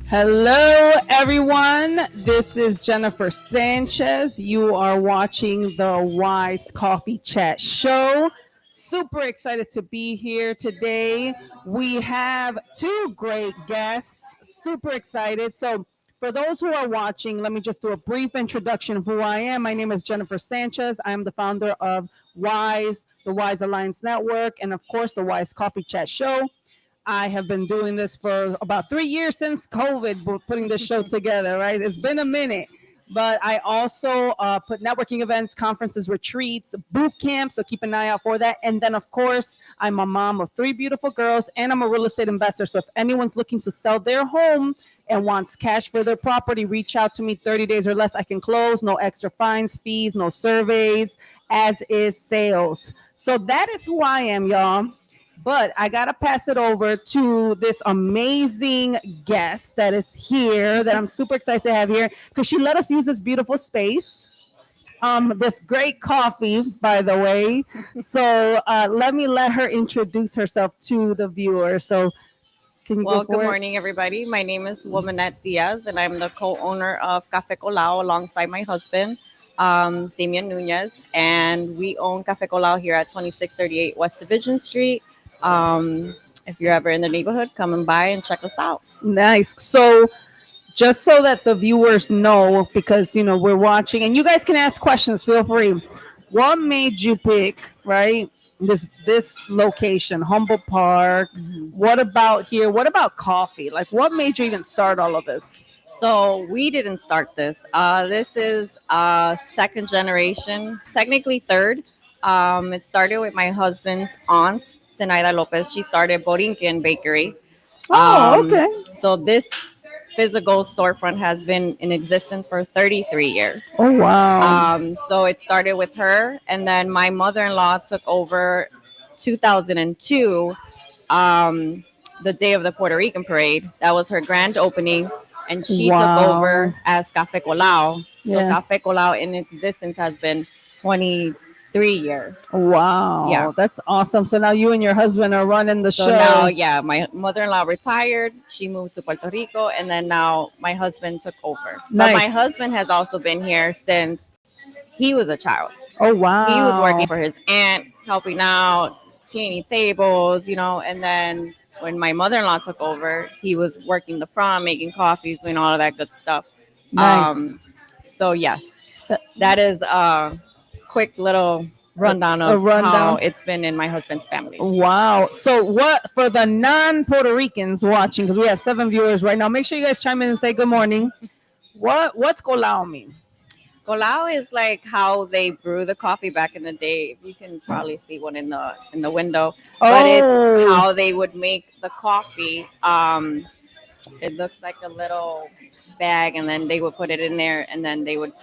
Hello, everyone. This is Jennifer Sanchez. You are watching the Wise Coffee Chat Show. Super excited to be here today. We have two great guests. Super excited. So, for those who are watching, let me just do a brief introduction of who I am. My name is Jennifer Sanchez. I am the founder of Wise, the Wise Alliance Network, and of course, the Wise Coffee Chat Show. I have been doing this for about 3 years since COVID, putting this show together, right? It's been a minute. But I also put networking events, conferences, retreats, boot camps. So keep an eye out for that. And then, of course, I'm a mom of three beautiful girls and I'm a real estate investor. So if anyone's looking to sell their home and wants cash for their property, reach out to me 30 days or less. I can close. No extra fines, fees, no surveys, as is sales. So that is who I am, y'all. But I got to pass it over to this amazing guest that is here that I'm super excited to have here because she let us use this beautiful space. This great coffee, by the way. So let her introduce herself to the viewer. So can you Well, go for good it? morning, everybody. My name is Willmynett Diaz, and I'm the co-owner of Cafe Colao alongside my husband, Damian Nunez. And we own Cafe Colao here at 2638 West Division Street. If you're ever in the neighborhood, come and by and check us out. Nice. So just so that the viewers know, because we're watching, and you guys can ask questions. Feel free. What made you pick this location, Humboldt Park? What about here? What about coffee? Like, what made you even start all of this? So we didn't start this. This is second generation, technically third. It started with my husband's aunt, Zenaida Lopez. She started Borinquen Bakery. Oh, Um, okay. so this physical storefront has been in existence for 33 years. Oh, wow. So it started with her, and then my mother-in-law took over 2002, the day of the Puerto Rican parade. That was her grand opening, and she took Wow. over as Cafe Colao. So Yeah. Cafe Colao in existence has been 23 years. Wow. Yeah. That's awesome. So now you and your husband are running the So show. now, yeah, my mother-in-law retired. She moved to Puerto Rico, and then now my husband took over. But my Nice. husband has also been here since he was a child. Oh, wow. He was working for his aunt, helping out, cleaning tables, and then when my mother-in-law took over, he was working the front, making coffees, doing all of that good stuff. Nice. So yes, that is a quick little rundown A of how rundown. it's been in my husband's family. Wow. So what for the non-Puerto Ricans watching, because we have 7 viewers right now, make sure you guys chime in and say good morning. What's colao mean? Colao is like how they brew the coffee back in the day. You can probably see one in the window, but it's how they would make the coffee. It looks like a little bag, and then they would put it in there, and then they would,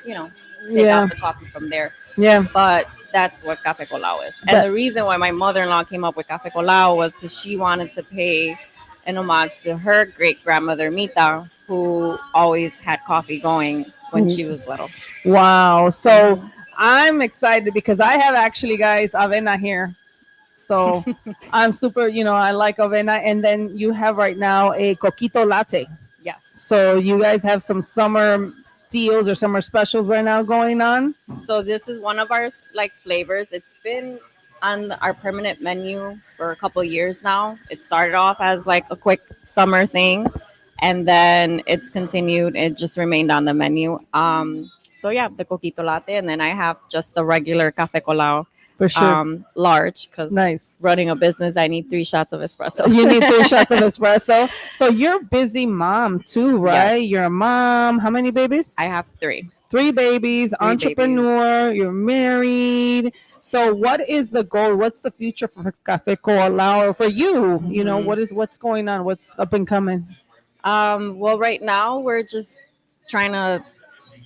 take Yeah. out the coffee from there. Yeah. But that's what Cafe Colao is. And the reason why my mother-in-law came up with Cafe Colao was because she wanted to pay an homage to her great grandmother Mita, who always had coffee going when she was little. Wow. So I'm excited because I have actually, guys, avena here. So I'm super, I like avena. And then you have right now a coquito latte. Yes. So you guys have some summer deals or summer specials right now going on. So this is one of our flavors. It's been on our permanent menu for a couple years now. It started off as like a quick summer thing, and then it's continued. It just remained on the menu. So yeah, the coquito latte, and then I have just the regular Cafe Colao. For sure. Large, because Nice. running a business, I need 3 shots of espresso. You need 3 shots of espresso. So you're a busy mom too, right? Yes. You're a mom. How many babies? I have 3. 3 babies, 3 entrepreneur, you're married. So what is the goal? What's the future for Cafe Colao or for you? What's going on? What's up and coming? Well, right now we're just trying to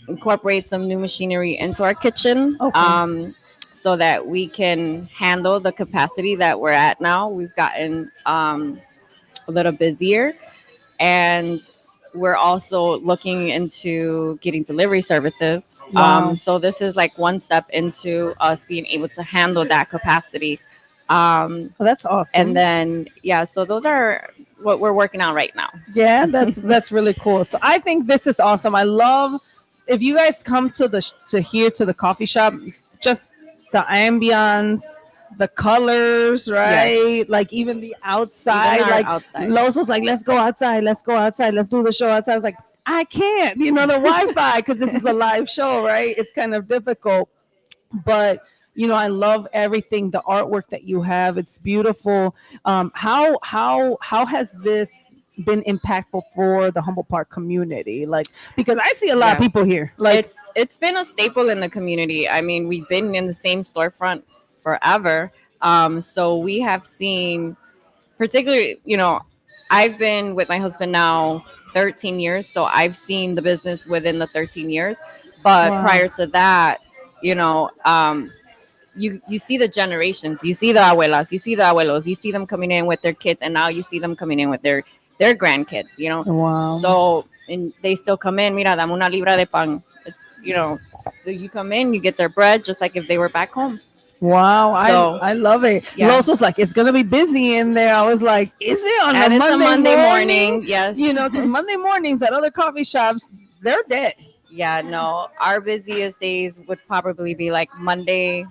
incorporate some new machinery into our kitchen. Okay. So that we can handle the capacity that we're at now. We've gotten a little busier, and we're also looking into getting delivery services. Wow. So this is like one step into us being able to handle that capacity. Well, that's awesome. And then, yeah, so those are what we're working on right now. Yeah, that's really cool. So I think this is awesome. I love if you guys come to the coffee shop, just the ambience, the colors, right? Yes. Like even the outside. Even our Like outside. Los was like, let's go outside, let's go outside, let's do the show outside. I was like, I can't, the Wi-Fi because this is a live show, right? It's kind of difficult, but I love everything, the artwork that you have. It's beautiful. How has this been impactful for the Humboldt Park community? Like, because I see a lot of Yeah. people here. Like, It's been a staple in the community. I mean, we've been in the same storefront forever. So we have seen, particularly, I've been with my husband now 13 years, so I've seen the business within the 13 years. But wow, prior to that, you know, you see the generations, you see the abuelas, you see the abuelos, you see them coming in with their kids, and now you see them coming in with their grandkids. wow, So and they still come in. Mira, dame una libra de pan. It's so you come in, you get their bread just like if they were back home. wow. So I love it. yeah. Los was like, it's gonna be busy in there. I was like, is it on And a it's a Monday morning, yes. Because Monday mornings at other coffee shops, they're dead. Yeah, no. Our busiest days would probably be like Monday,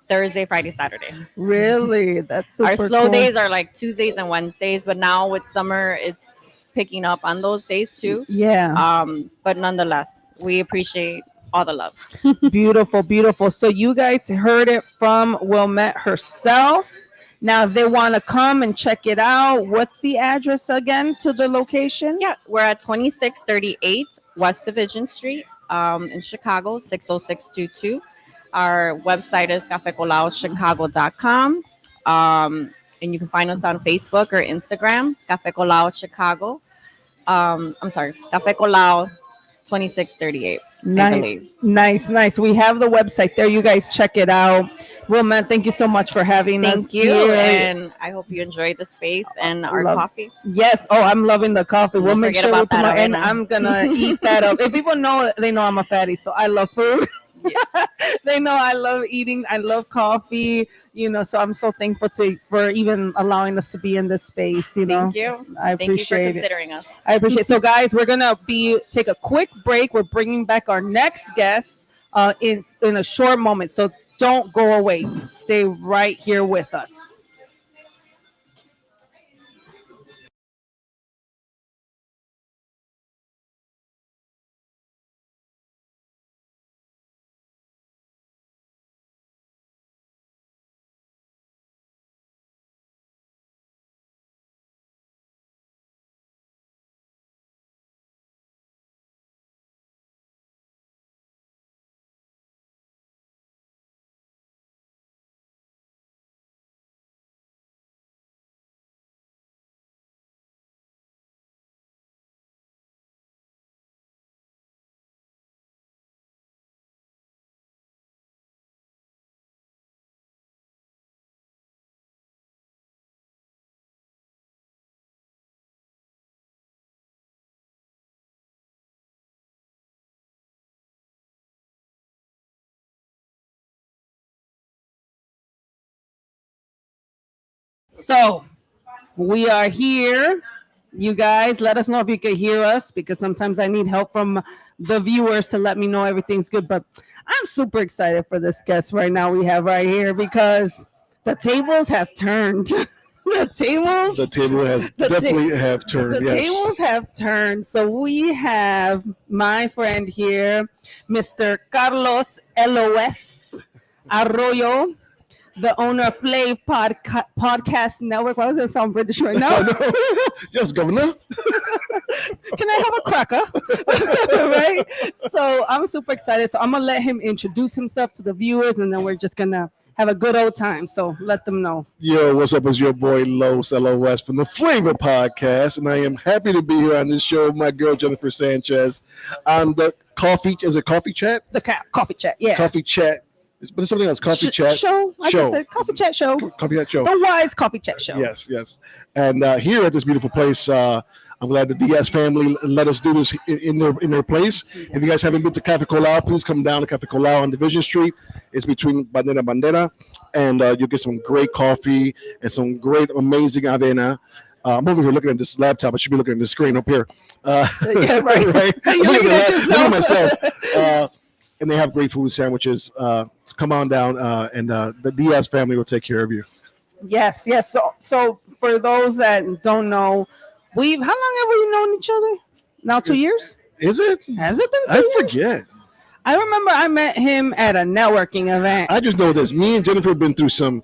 Thursday, Friday, Saturday. Really, that's super Our slow cool. days are like Tuesdays and Wednesdays, but now with summer, it's picking up on those days too. Yeah. But nonetheless, we appreciate all the love. Beautiful, beautiful. So you guys heard it from Willmynett herself. Now, if they want to come and check it out, what's the address again to the location? Yeah, we're at 2638 West Division Street in Chicago, 60622. Our website is cafecolaochicago.com. And you can find us on Facebook or Instagram, Cafe Colao Chicago. I'm sorry, Cafe Colao 2638. Nice. We have the website there. You guys check it out. Willmynett, thank you so much for having us. Thank you, here. and I hope you enjoyed the space and our coffee. Yes. Oh, I'm loving the coffee. We'll Don't make forget sure about we put that and avena. I'm gonna eat that up. If people know, they know I'm a fatty, so I love food. They know I love eating. I love coffee. So I'm so thankful for even allowing us to be in this space. Thank you. I Thank you for appreciate it. considering us. I appreciate it. So, guys, we're gonna take a quick break. We're bringing back our next guest in a short moment. So don't go away. Stay right here with us. So we are here. You guys, let us know if you can hear us because sometimes I need help from the viewers to let me know everything's good. But I'm super excited for this guest right now we have right here because the tables have turned. The table has definitely have turned. The Yes. tables have turned. So we have my friend here, Mr. Carlos LOS Arroyo, the owner of Flava Podcast Network. Why does it sound British right now? Yes, Governor. Can I have a cracker? Right? So I'm super excited. So I'm going to let him introduce himself to the viewers, and then we're just going to have a good old time. So let them know. Yo, what's up? It's your boy Los LOS from the Flava Podcast, and I am happy to be here on this show with my girl Jennifer Sanchez on the Is it Coffee Chat? The coffee chat. Yeah. Coffee Chat. But it's something else. Coffee Chat Show. I just said coffee chat show. Coffee Chat Show. The Wise Coffee Chat Show. Yes. And here at this beautiful place, I'm glad the Diaz family let us do this in their place. If you guys haven't been to Cafe Colao, please come down to Cafe Colao on Division Street. It's between Bandera, and you'll get some great coffee and some great, amazing avena. I'm over here looking at this laptop. I should be looking at the screen up here. Yeah, right. Right? I'm You're looking at looking at myself. yourself. And they have great food sandwiches. Come on down, and the Diaz family will take care of you. Yes, yes. So for those that don't know, how long have we known each other? Now 2 years? Is it? Has it been 2 I years? forget. I remember I met him at a networking event. I just know this. Me and Jennifer have been through some.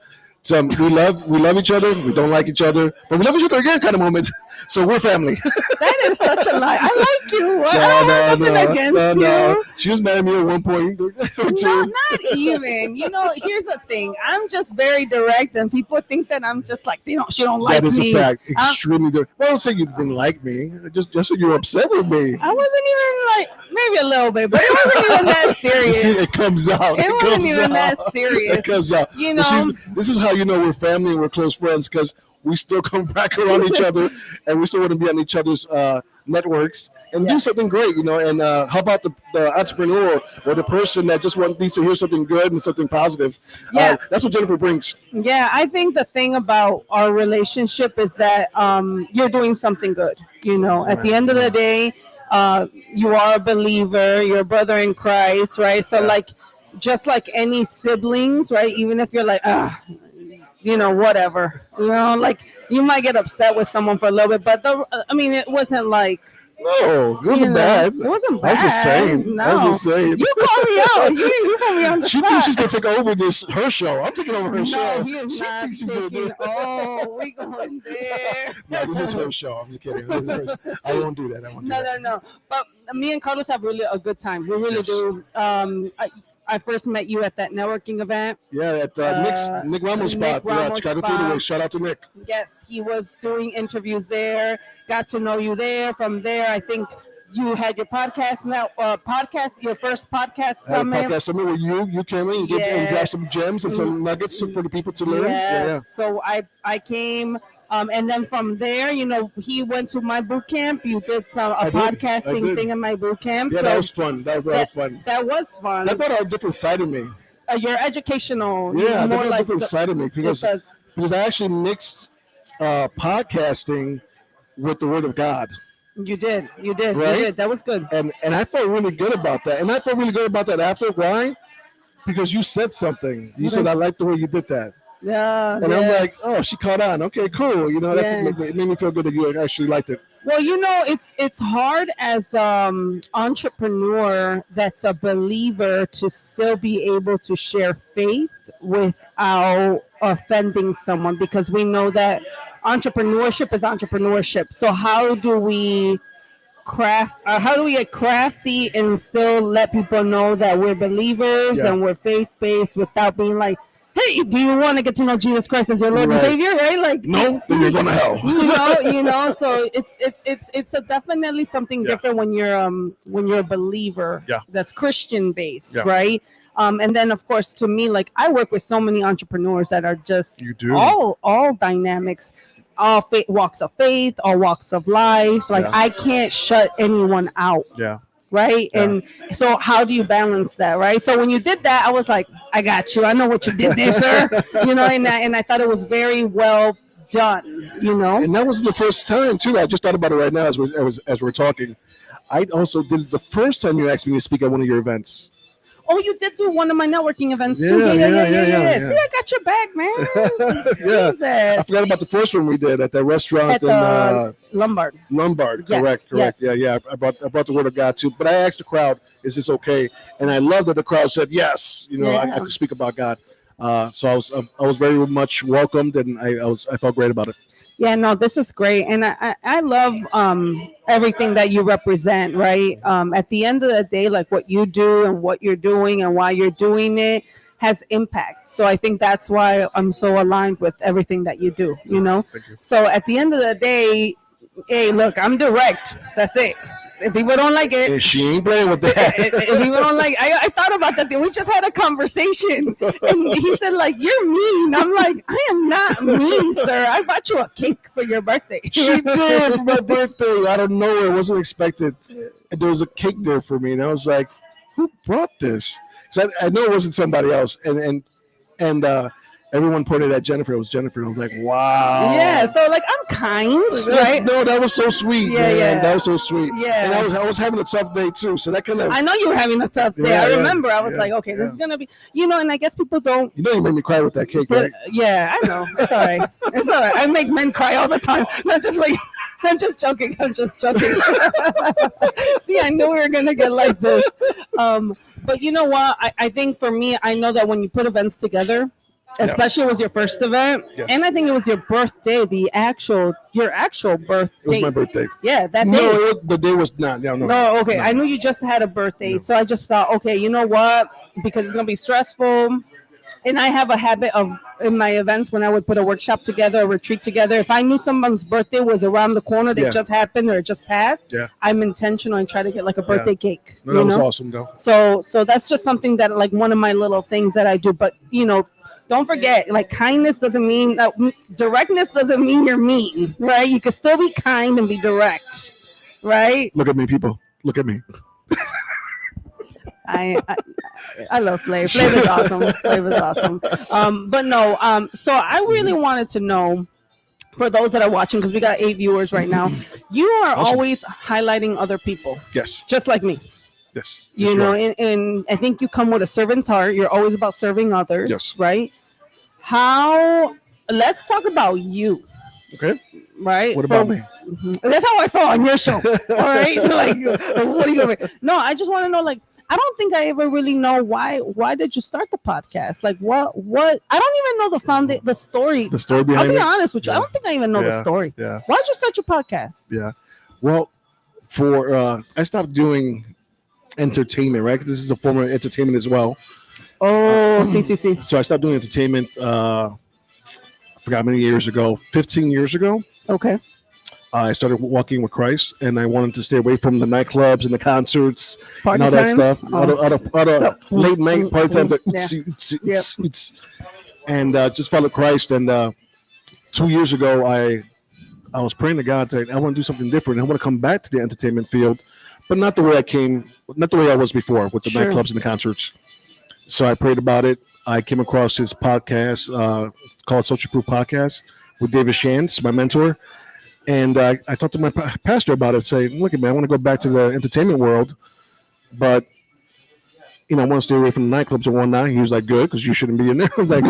We love each other. We don't like each other, but we love each other again kind of moments. So we're family. That is such a lie. I like you. I don't have nothing against you. She was mad at me at one point. Or two. No, not even. Here's the thing. I'm just very direct, and people think that I'm just like she don't like me. That is a fact. Extremely direct. Well, I don't say you didn't like me. Just that you were upset with me. I wasn't even maybe a little bit, but it wasn't even that serious. You see, it comes out. It wasn't even that serious. It comes out. This is how you know we're family and we're close friends, because we still come back around each other, and we still want to be on each other's networks and do something great, and help out the entrepreneur or the person that just needs to hear something good and something positive. Yeah. That's what Jennifer brings. Yeah, I think the thing about our relationship is that you're doing something good. At the end of the day, you are a believer, you're a brother in Christ, right? So just like any siblings, right? Even if you're like, whatever, you might get upset with someone for a little bit, but it wasn't like. No, it wasn't bad. It wasn't bad. I'm just saying. No. I'm just saying. You call me out. You put me on the She spot. thinks she's gonna take over her show. I'm taking over her show. No, he is She not thinks she's gonna do taking. it. Oh, we going there. No, this is her show. I'm just kidding. I won't do that. No. But me and Carlos have really a good time. We really do. I first met you at that networking event. Yeah, at Nick Ramos' spot. Yeah, Chicago Theater. Shout out to Nick. Yes, he was doing interviews there. Got to know you there. From there, I think you had your podcast your first podcast summit. Podcast summit where you came in and dropped some gems and some nuggets for the people to learn. Yes. Yeah. So I came. And then from there, he went to my boot camp. You did a podcasting thing in my boot camp. Yeah, so that was fun. That was a lot of fun. That was fun. That brought out a different side of me. Your educational. Yeah, more like a different side of me because I actually mixed podcasting with the Word of God. You did. Right? You did. That was good. And I felt really good about that. And I felt really good about that after. Why? Because you said something. You said, I like the way you did that. Yeah. And I'm like, oh, she caught on. Okay, cool. It made me feel good that you actually liked it. Well, it's hard as entrepreneur that's a believer to still be able to share faith without offending someone, because we know that entrepreneurship is entrepreneurship. So how do we get crafty and still let people know that we're believers and we're faith-based without being like, hey, do you want to get to know Jesus Christ as your Lord and Savior? Right? Like, no, then you're going to hell. So it's definitely something different when you're a believer that's Christian based, right? And then of course, to me, like, I work with so many entrepreneurs that are just all dynamics, all walks of faith, all walks of life. Like, I can't shut anyone out. Yeah. Right. Yeah. And so how do you balance that? Right. So when you did that, I was like, I got you. I know what you did there, sir. And I thought it was very well done, And that was the first time, too. I just thought about it right now as we're talking. I also did the first time you asked me to speak at one of your events. Oh, you did do one of my networking events too. Yeah. See, I got your back, man. Jesus. I forgot about the first one we did at that restaurant in Lombard. Correct. Yes. Yeah. I brought the Word of God too. But I asked the crowd, "Is this okay?" And I love that the crowd said yes. I could speak about God. So I was very much welcomed, and I felt great about it. Yeah, no, this is great. And I love everything that you represent, right? At the end of the day, like, what you do and what you're doing and why you're doing it has impact. So I think that's why I'm so aligned with everything that you do, Thank you. So at the end of the day, hey, look, I'm direct. That's it. If people don't like it, she ain't playing with that. If people don't like, I thought about that. We just had a conversation, and he said, like, you're mean. I'm like, I am not mean, sir. I bought you a cake for your birthday. She did for my birthday. Out of nowhere, it wasn't expected. And there was a cake there for me, and I was like, who brought this? So I know it wasn't somebody else, and everyone pointed at Jennifer. It was Jennifer. I was like, wow. Yeah. So like I'm kind, right? No, that was so sweet. Yeah, man. yeah. That was so sweet. Yeah. And I was having a tough day too. So that kind of. I know you were having a tough day. Yeah, I yeah, remember. I was yeah, like, okay, this yeah. is gonna be, and I guess people don't. You made me cry with that cake, right? Yeah, I know. It's all right. It's all right. I make men cry all the time. Not just like. I'm just joking. See, I knew we were gonna get like this. But you know what? I think for me, I know that when you put events together, especially it was your first event, Yes. and I think it was your birthday, your actual birthday. It was my birthday. Yeah, that day. No, the day was not. Yeah, no. No, okay. I knew you just had a birthday, so I just thought, okay, you know what? Because it's gonna be stressful, and I have a habit of in my events when I would put a workshop together, a retreat together. If I knew someone's birthday was around the corner, that just happened or it just passed, I'm intentional and try to get like a birthday cake. No, that was awesome, though. So that's just something that like one of my little things that I do. But don't forget, like kindness doesn't mean directness doesn't mean you're mean, right? You can still be kind and be direct, right? Look at me, people. Look at me. I love Flav. Flav is awesome. But no. So I really wanted to know, for those that are watching, because we got 8 viewers right now, you are always highlighting other people. Yes. Just like me. Yes. You know, and I think you come with a servant's heart. You're always about serving others. Yes. Right. Let's talk about you. Okay. Right. What about me? That's how I felt on your show. All right. Like, what are you going to? No, I just want to know, like, I don't think I ever really know why did you start the podcast? Like what I don't even know the story. The story behind I'll be it? honest with you. I don't think I even know the story. Yeah. Why'd you start your podcast? Yeah. Well, I stopped doing entertainment, right? 'Cause this is a form of entertainment as well. Oh, see. So I stopped doing entertainment I forgot how many years ago, 15 years ago. Okay. I started walking with Christ, and I wanted to stay away from the nightclubs and the concerts Party and all times? that stuff. All the late night party times, like, and just follow Christ. And 2 years ago, I was praying to God that I want to do something different. I want to come back to the entertainment field, but not the way I was before with the nightclubs and the concerts. So I prayed about it. I came across this podcast called Social Proof Podcast with David Shantz, my mentor. And I talked to my pastor about it, saying, look, man, I want to go back to the entertainment world, but, I want to stay away from the nightclubs and whatnot. He was like, good, because you shouldn't be in there. I was like,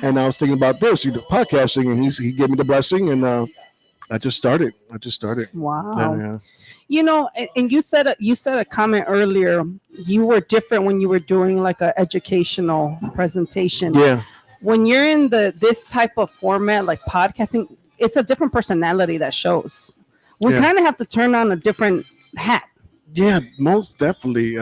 and I was thinking about this, podcasting, and he gave me the blessing, and I just started. Wow. Yeah. And you said a comment earlier. You were different when you were doing like an educational presentation. Yeah. When you're in this type of format, like podcasting, it's a different personality that shows. We kind of have to turn on a different hat. Yeah, most definitely.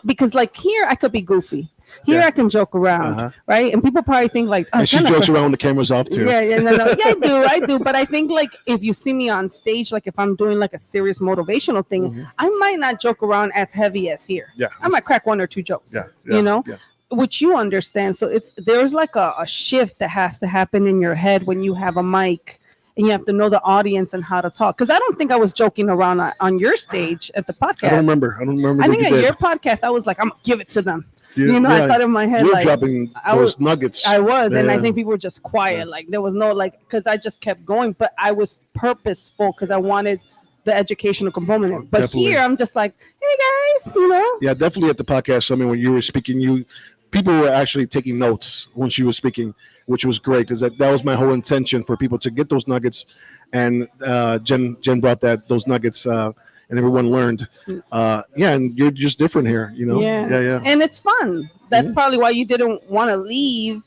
Because like here I could be goofy. Here I can joke around, right? And people probably think like, and she jokes around when the camera's off too. Yeah, no. Yeah, I do. But I think like if you see me on stage, like if I'm doing like a serious motivational thing, I might not joke around as heavy as here. Yeah, I might crack 1 or 2 jokes. Yeah. Which you understand. So there's like a shift that has to happen in your head when you have a mic and you have to know the audience and how to talk. Because I don't think I was joking around on your stage at the podcast. I don't remember. I think at your podcast, I was like, I'm gonna give it to them. I thought in my head, you were like, dropping those nuggets. I was, and I think people were just quiet. Like there was no because I just kept going, but I was purposeful because I wanted the educational component. But Definitely. Here, I'm just like, hey guys, Yeah, definitely at the podcast summit when you were speaking, people were actually taking notes when she was speaking, which was great because that was my whole intention for people to get those nuggets. And Jen brought those nuggets. And everyone learned. And you're just different here, Yeah. And it's fun. That's probably why you didn't want to leave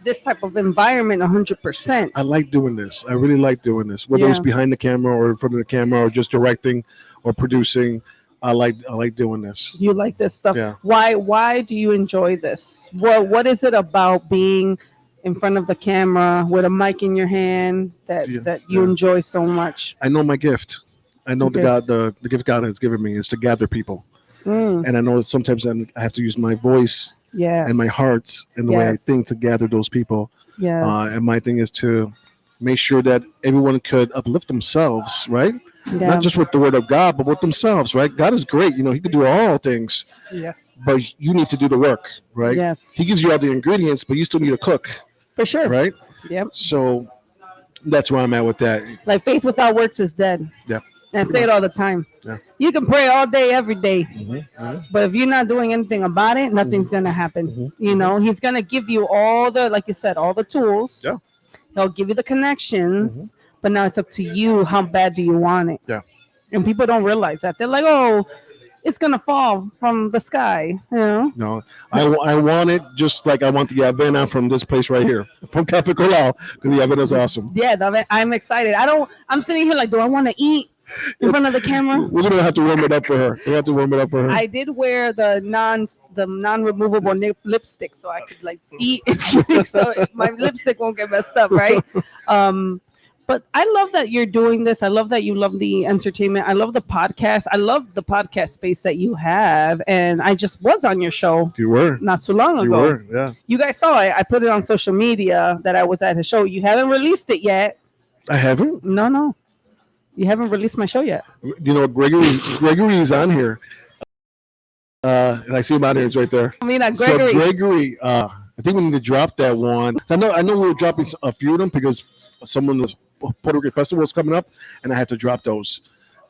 this type of environment 100%. I like doing this. I really like doing this, whether it's behind the camera or in front of the camera or just directing or producing. I like doing this. You like this stuff. Yeah. Why do you enjoy this? What is it about being in front of the camera with a mic in your hand that you enjoy so much? I know my gift. I know the gift God has given me is to gather people. And I know that sometimes I have to use my voice and my heart and the way I think to gather those people. Yes. And my thing is to make sure that everyone could uplift themselves, right? Yeah. Not just with the word of God, but with themselves, right? God is great. He can do all things. Yes. but you need to do the work, right? Yes. He gives you all the ingredients, but you still need to cook, For sure. right? Yep. So that's where I'm at with that. Like faith without works is dead. Yeah. And I say it all the time. Yeah. You can pray all day, every day, Mm-hmm. but if you're not doing anything about it, nothing's gonna happen. Mm-hmm. You know, he's gonna give you all the, like you said, all the tools. Yeah. He'll give you the connections, but now it's up to you. How bad do you want it? Yeah. And people don't realize that. They're like, oh, it's gonna fall from the sky. You know. No, I want it just like I want the Avena from this place right here, from Cafe Colao, because the Avena is awesome. Yeah, I'm excited. I'm sitting here like, do I want to eat in front of the camera? We're gonna have to warm it up for her. We have to warm it up for her. I did wear the non-removable lipstick, so I could like eat and drink, so my lipstick won't get messed up, right? But I love that you're doing this. I love that you love the entertainment. I love the podcast. I love the podcast space that you have, and I just was on your show. You were not too long ago. You were, yeah. You guys saw it. I put it on social media that I was at his show. You haven't released it yet. I haven't. No. You haven't released my show yet. You know, Gregory is on here. And I see him out here. It's right there. I mean, Gregory. So Gregory, I think we need to drop that one. So I know we were dropping a few of them because someone was Puerto Rican Festival was coming up, and I had to drop those.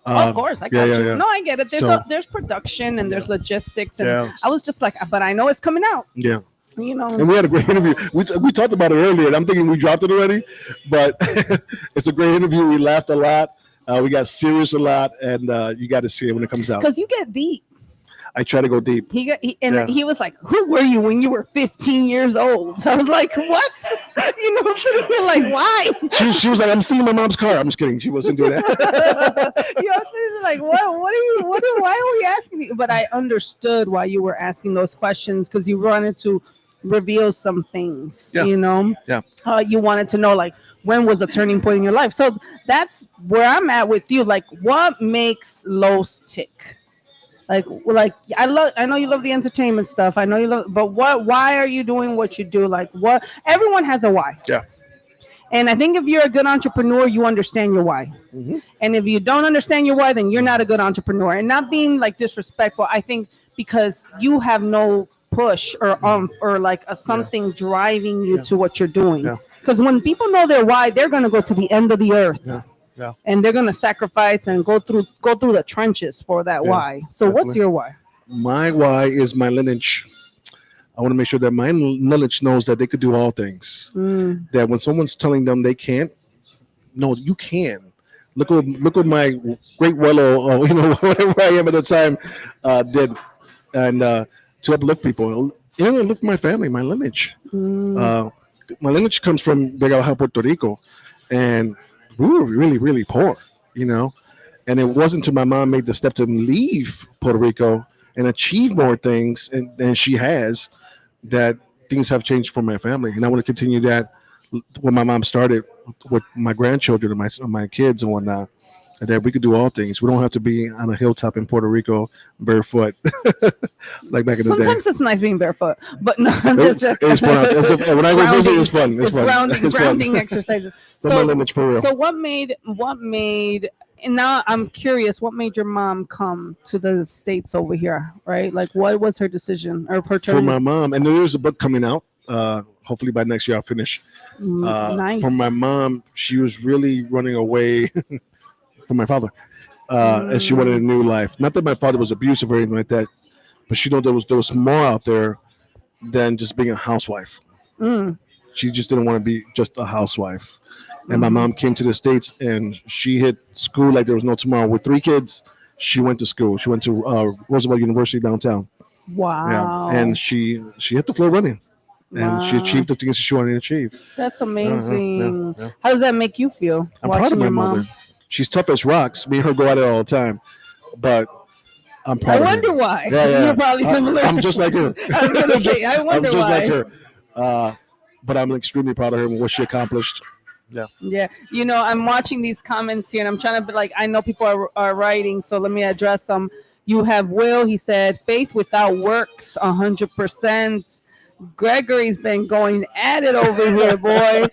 Of course, I got you. Yeah. No, I get it. There's production and there's logistics, and Yeah. I was just like, but I know it's coming out. Yeah. You know. And we had a great interview. We talked about it earlier, and I'm thinking we dropped it already, but it's a great interview. We laughed a lot. We got serious a lot, and you got to see it when it comes out. Because you get deep. I try to go deep. He was like, "Who were you when you were 15 years old?" So I was like, "What?" You know, so like, why? She was like, "I'm seeing my mom's car." I'm just kidding. She wasn't doing that. You know, like, what? Why are we asking you? But I understood why you were asking those questions because you wanted to reveal some things. Yeah. You know. Yeah. You wanted to know like when was a turning point in your life. So that's where I'm at with you. Like, what makes Los tick? Like I know you love the entertainment stuff. I know you love, but why are you doing what you do? Like what? Everyone has a why. Yeah. And I think if you're a good entrepreneur, you understand your why. Mm-hmm. And if you don't understand your why, then you're not a good entrepreneur. And not being like disrespectful, I think because you have no push or like something driving you to what you're doing. Because when people know their why, they're gonna go to the end of the earth. Yeah. And they're gonna sacrifice and go through the trenches for that why. So definitely. what's your why? My why is my lineage. I want to make sure that my lineage knows that they could do all things. That when someone's telling them they can't, no, you can. Look what my great Wello, whatever I am at the time, did, and to uplift people, and uplift my family, my lineage. My lineage comes from Vega Baja, Puerto Rico, and we were really, really poor, and it wasn't until my mom made the step to leave Puerto Rico and achieve more things than she has that things have changed for my family. And I want to continue that when my mom started with my grandchildren and my kids and whatnot, that we could do all things. We don't have to be on a hilltop in Puerto Rico barefoot like back in the day. Sometimes it's nice being barefoot, but no, I'm just it's fun. When I go visit, it's fun. It's fun. Grounding exercises. So what made? And now I'm curious, what made your mom come to the States over here, right? Like, what was her decision or her turn? For my mom, and there's a book coming out. Hopefully by next year I'll finish. Nice. For my mom, she was really running away from my father, and she wanted a new life. Not that my father was abusive or anything like that, but she knew there was more out there than just being a housewife. She just didn't want to be just a housewife. And my mom came to the States, and she hit school like there was no tomorrow. With 3 kids, she went to school. She went to Roosevelt University downtown. Wow. Yeah. And she hit the floor running. And she achieved the things she wanted to achieve. That's amazing. Yeah. How does that make you feel? I'm proud of my mother. She's tough as rocks. Me and her go at it all the time. But I'm proud of her. I wonder why. Yeah. You're probably similar. I'm just like her. I was going to say, I wonder I'm just why. like her. But I'm extremely proud of her and what she accomplished. Yeah. I'm watching these comments here, and I'm trying to be like, I know people are writing, so let me address them. You have Will. He said, faith without works, 100%. Gregory's been going at it over here, boy.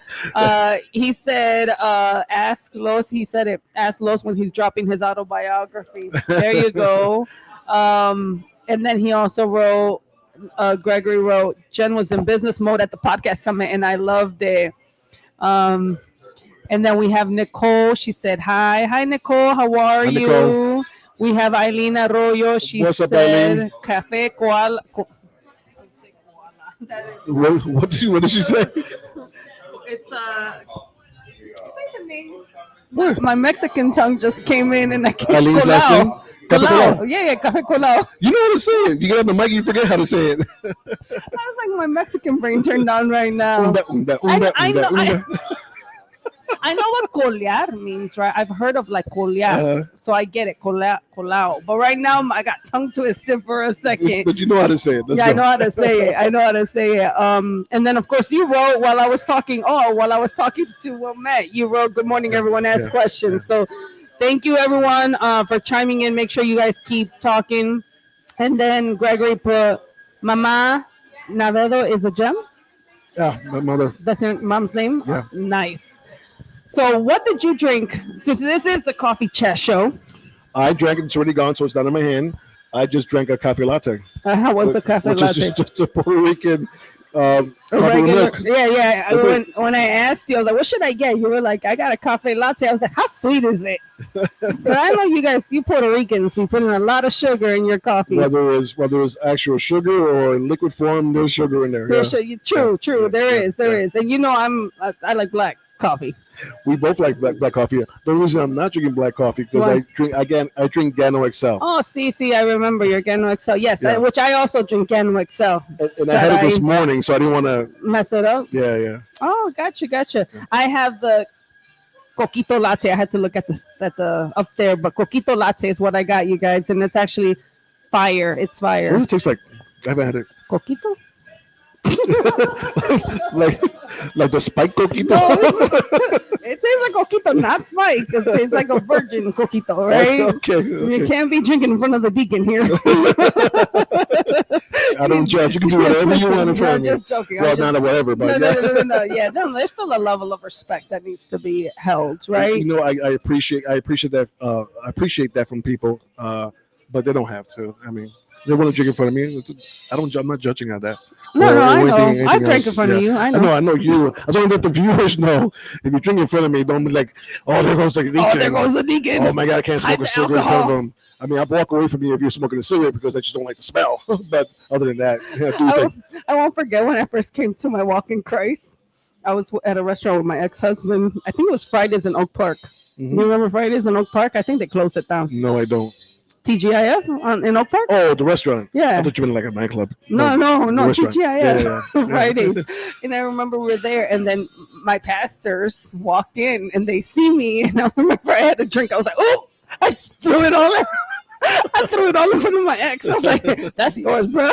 He said, ask Los. He said it. Ask Los when he's dropping his autobiography. There you go. And then he also wrote, Gregory wrote, Jen was in business mode at the podcast summit, and I loved it. And then we have Nicole. She said, hi. Hi, Nicole. How are Hi, you? Nicole. We have Eileen Arroyo. She What's up, said, Eileen? Cafe Colao. What did she say? It's say the name. What? My Mexican tongue just came in, and I can't. Eileen's last name? Cafe Colao. Yeah, Cafe Colao. You know how to say it. You get on the mic, you forget how to say it. I was like, my Mexican brain turned on right now. I know what colear means, right? I've heard of like colear, so I get it, colao. But right now, I got tongue twisted for a second. But you know how to say it. Let's I go. know how to say it. I know how to say it. And then, of course, you wrote while I was talking. While I was talking to Willmynett, you wrote, "Good morning, everyone. Ask questions." So, thank you, everyone, for chiming in. Make sure you guys keep talking. And then Gregory put, "Mama Navedo is a gem." Yeah, my mother. That's your mom's name. Yeah. Nice. So, what did you drink? Since this is the coffee chat show, I drank it. It's already gone, so it's not in my hand. I just drank a cafe latte. how was the cafe which latte? is just a Puerto Rican coffee with Regular, milk. yeah. That's When I asked you, I was like, "What should I get?" You were like, "I got a cafe latte." I was like, "How sweet is it?" But I know you Puerto Ricans, we put in a lot of sugar in your coffees. Whether it's actual sugar or in liquid form, there's sugar in there. True. Yeah. There is, and you know, I like black coffee. We both like black coffee. The reason I'm not drinking black coffee because Why? I drink Gano XL. Oh, see, I remember your Gano XL. Yes, Yeah. which I also drink Gano XL. And I had it this morning, so I didn't want to mess it up. Yeah. Oh, gotcha. I have the coquito latte. I had to look at the up there, but coquito latte is what I got, you guys, and it's actually fire. It's fire. What does it taste like? I haven't had it. Coquito? like the spike coquito. No, it tastes like coquito, not spike. It tastes like a virgin coquito, right? Okay. You can't be drinking in front of the deacon here. I don't judge. You can do whatever you want in front of me. I'm just joking. Well, not whatever, but No. Yeah, no, there's still a level of respect that needs to be held, right? You know, I appreciate that. I appreciate that from people, but they don't have to. I mean, they want to drink in front of me. I'm not judging on that. No, I know. Anything I drank in else. front of you. I know. I know you. I want to let the viewers know if you drink in front of me, don't be like, "Oh, there goes the deacon." Oh, there goes the deacon. Oh my God, I can't smoke a cigarette in front of them. I mean, I'll walk away from you if you're smoking a cigarette because I just don't like the smell. But other than that, I won't forget when I first came to my walk-in Christ. I was at a restaurant with my ex-husband. I think it was Fridays in Oak Park. Mm-hmm. You remember Fridays in Oak Park? I think they closed it down. No, I don't. TGIF in Oak Park? Oh, the restaurant. Yeah. I thought you meant like a nightclub. No, restaurant. TGIF. Yeah. Fridays. And I remember we were there, and then my pastors walked in, and they see me, and I remember I had a drink. I was like, "Oh!" I threw it all. I threw it all in front of my ex. I was like, "That's yours, bro."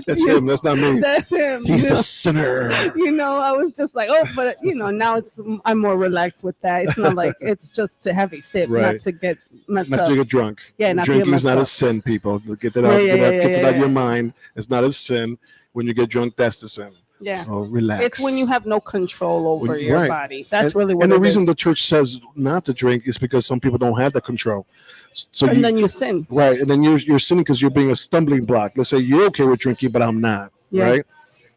That's him. That's not me. That's him. He's the sinner. I was just like, "Oh," but now I'm more relaxed with that. It's not like it's just to have a sip, Right. not to get messed Not up. to get drunk. Yeah, not to get Drinking is messed not up. a sin, people. Get that out. Get that out of your mind. It's not a sin. When you get drunk, that's the sin. Yeah. So relax. It's when you have no control over your right. body. That's and, really what and the it reason is. the church says not to drink is because some people don't have the control. So And then you sin. right, and then you're sinning because you're being a stumbling block. Let's say you're okay with drinking, but I'm not. Yeah. Right.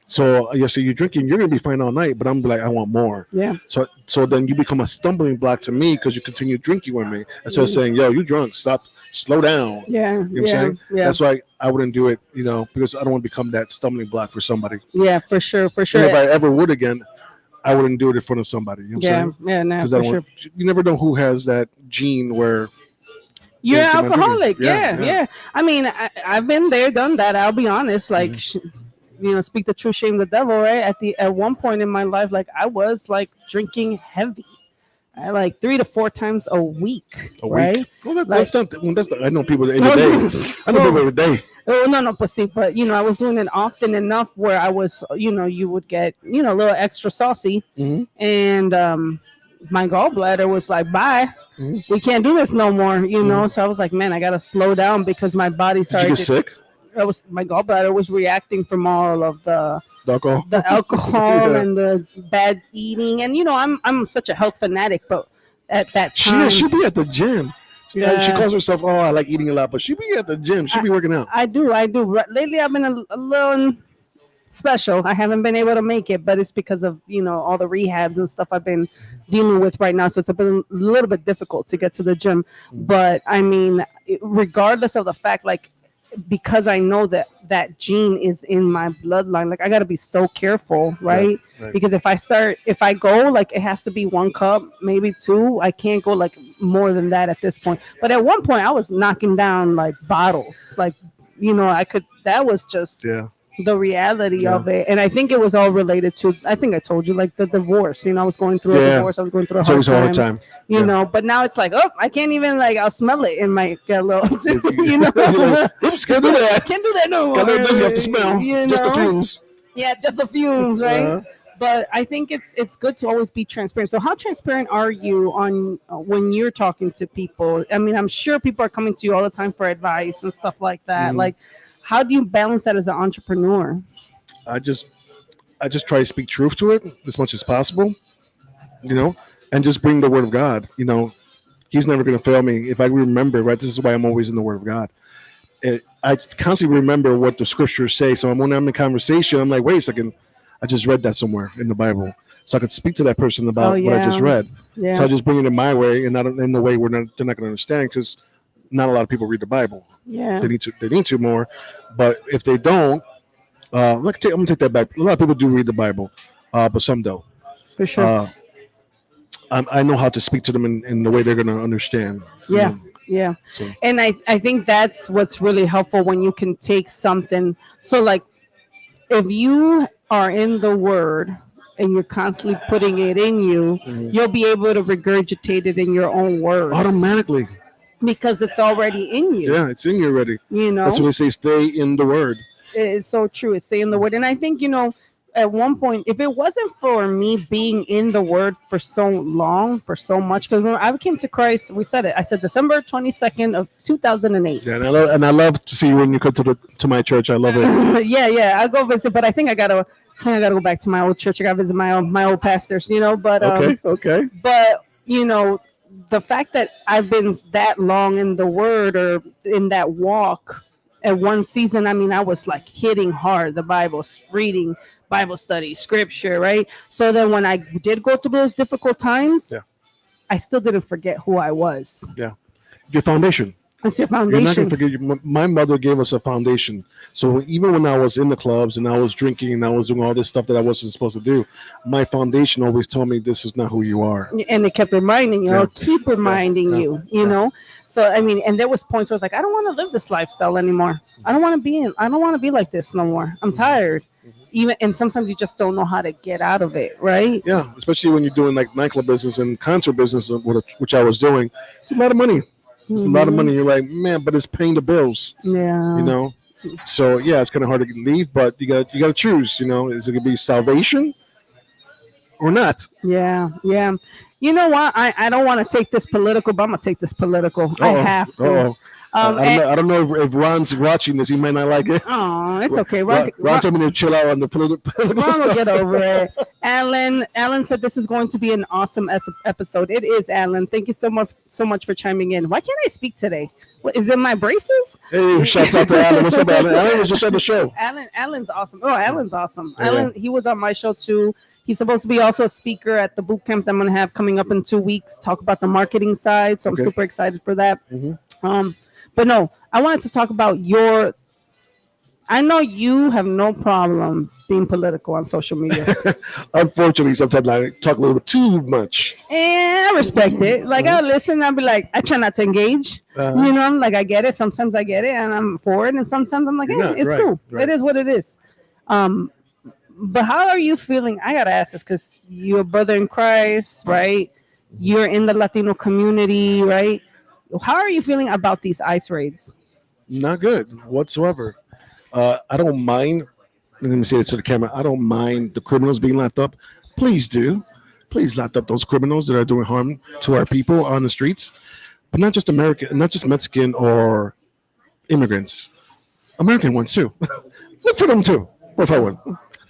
So you say you're drinking, you're gonna be fine all night, but I'm like, I want more. Yeah. So then you become a stumbling block to me because you continue drinking with me instead of saying, "Yo, you drunk? Stop, slow down." Yeah. You know what I'm saying? Yeah. That's why I wouldn't do it, because I don't want to become that stumbling block for somebody. Yeah, for sure. And if I ever would again, I wouldn't do it in front of somebody. You know what I'm saying? Yeah, no, Because for sure. you never know who has that gene where You're Yeah, alcoholic. yeah, Yeah. I mean, I've been there, done that. I'll be honest. Like, speak the truth, shame the devil. Right. At one point in my life, like I was like drinking heavy, like 3 to 4 times a week. Right. Well, that's not. I know people every day. I know people every day. Oh no, but I was doing it often enough where I was, you would get, a little extra saucy, and my gallbladder was like, "Bye, we can't do this no more," So I was like, "Man, I gotta slow down because my body Did started." you get sick? My gallbladder was reacting from all of the Alcohol. alcohol Yeah. and the bad eating, and I'm such a health fanatic, but at that time, She'll be at the gym. She calls herself, oh, I like eating a lot, but she be at the gym. She be working out. I do. Lately, I've been a little special. I haven't been able to make it, but it's because of all the rehabs and stuff I've been dealing with right now. So it's been a little bit difficult to get to the gym. But I mean, regardless of the fact, like, because I know that gene is in my bloodline, like I got to be so careful, right? Right? Because if I go, like, it has to be 1 cup, maybe 2. I can't go like more than that at this point. But at one point I was knocking down like bottles, like, I could, that was just the reality of it. And I think it was all related to, I think I told you, like the divorce. I was going through a divorce. I was going through a hard time. You know, but now it's like, oh, I can't even, like, I'll smell it and might get a little, Oops, can't do that. Can't do that no more. Doesn't have to smell. Just the fumes. Yeah, just the fumes, right? But I think it's good to always be transparent. So how transparent are you on when you're talking to people? I mean, I'm sure people are coming to you all the time for advice and stuff like that. Like, how do you balance that as an entrepreneur? I just try to speak truth to it as much as possible, and just bring the word of God. He's never going to fail me. If I remember, right, this is why I'm always in the word of God. I constantly remember what the scriptures say. So when I'm in conversation, I'm like, wait a second, I just read that somewhere in the Bible. So I could speak to that person about what I just read. Yeah. So I just bring it in my way, and not in the way they're not going to understand, because not a lot of people read the Bible. Yeah, they need to more. But if they don't, I'm gonna take that back. A lot of people do read the Bible, but some don't. For sure. I know how to speak to them in the way they're gonna understand. Yeah. Yeah. So. And I think that's what's really helpful, when you can take something. So, like, if you are in the Word and you're constantly putting it in you, you'll be able to regurgitate it in your own words automatically, because it's already in you. Yeah, it's in you already. That's what they say, stay in the Word. It's so true. It's stay in the Word. And I think, at one point, if it wasn't for me being in the Word for so long, for so much, because when I came to Christ, we said it. I said December 22nd of 2008. Yeah, and I love to see you when you come to my church. I love it. yeah, I'll go visit, but I think I gotta go back to my old church. I gotta visit my old pastors, But okay. But the fact that I've been that long in the Word, or in that walk, at one season, I mean, I was like hitting hard the Bible, reading Bible study, scripture, right? So then when I did go through those difficult times, I still didn't forget who I was. Yeah. Your foundation. It's your foundation. You're not going to forget. My mother gave us a foundation. So even when I was in the clubs and I was drinking and I was doing all this stuff that I wasn't supposed to do, my foundation always told me this is not who you are. And it kept reminding you, keep reminding you, you know? So, I mean, and there was points where I was like, I don't want to live this lifestyle anymore. I don't want to be like this no more. I'm tired. And sometimes you just don't know how to get out of it, right? Yeah, especially when you're doing like nightclub business and concert business, which I was doing. It's a lot of money. It's a lot of money. You're like, man, but it's paying the bills. Yeah. So yeah, it's kind of hard to leave, but you got to choose. Is it gonna be salvation or not? Yeah. You know what? I don't want to take this political, but I'm gonna take this political. I have to. I don't know if Ron's watching this. He might not like it. Oh, it's okay. Ron told me to chill out on the political Ron stuff. will get over it. Alan said this is going to be an awesome episode. It is, Alan. Thank you so much for chiming in. Why can't I speak today? What, is it my braces? Hey, shouts out to Alan. What's up, Alan? Alan was just on the show. Alan's awesome. Oh, Alan's awesome. Yeah. Alan, he was on my show too. He's supposed to be also a speaker at the boot camp that I'm going to have coming up in 2 weeks, talk about the marketing side. So I'm super excited for that. But no, I wanted to talk about I know you have no problem being political on social media. Unfortunately, sometimes I talk a little bit too much. And I respect it. Like, I'll listen, I'll be like, I try not to engage. I'm like, I get it. Sometimes I get it and I'm for it. And sometimes I'm like, hey, it's cool. Right. It is what it is. But how are you feeling? I got to ask this because you're a brother in Christ, right? You're in the Latino community, right? How are you feeling about these ICE raids? Not good whatsoever. I don't mind. Let me say it to the camera. I don't mind the criminals being locked up. Please do. Please lock up those criminals that are doing harm to our people on the streets. But not just American, not just Mexican or immigrants. American ones too. Look for them too. If I would.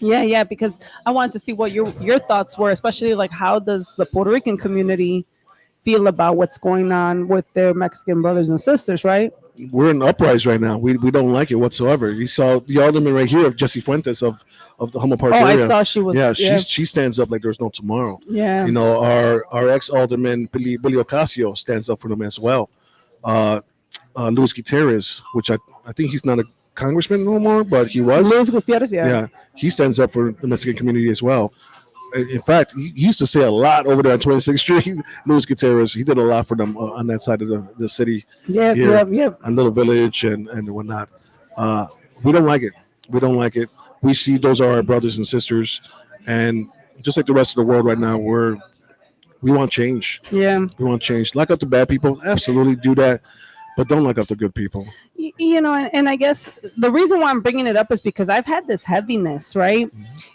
Yeah, because I wanted to see what your thoughts were, especially like how does the Puerto Rican community feel about what's going on with their Mexican brothers and sisters, right? We're in uprising right now. We don't like it whatsoever. You saw the alderman right here of Jesse Fuentes of the Humble Park Oh, I area. saw she was. Yeah, Yeah, she stands up like there's no tomorrow. yeah. You know, our ex alderman Billy Ocasio stands up for them as well. Luis Gutierrez, which I think he's not a congressman no more, but he was. Luis Gutierrez, yeah. Yeah, he stands up for the Mexican community as well. In fact, he used to say a lot over there on 26th Street. Luis Gutierrez, he did a lot for them on that side of the city. Yeah, here, yeah. a little village and whatnot. We don't like it. We don't like it. We see those are our brothers and sisters, and just like the rest of the world right now, we want change. Yeah. We want change. Lock up the bad people, absolutely do that, but don't lock up the good people. You know, and I guess the reason why I'm bringing it up is because I've had this heaviness, right?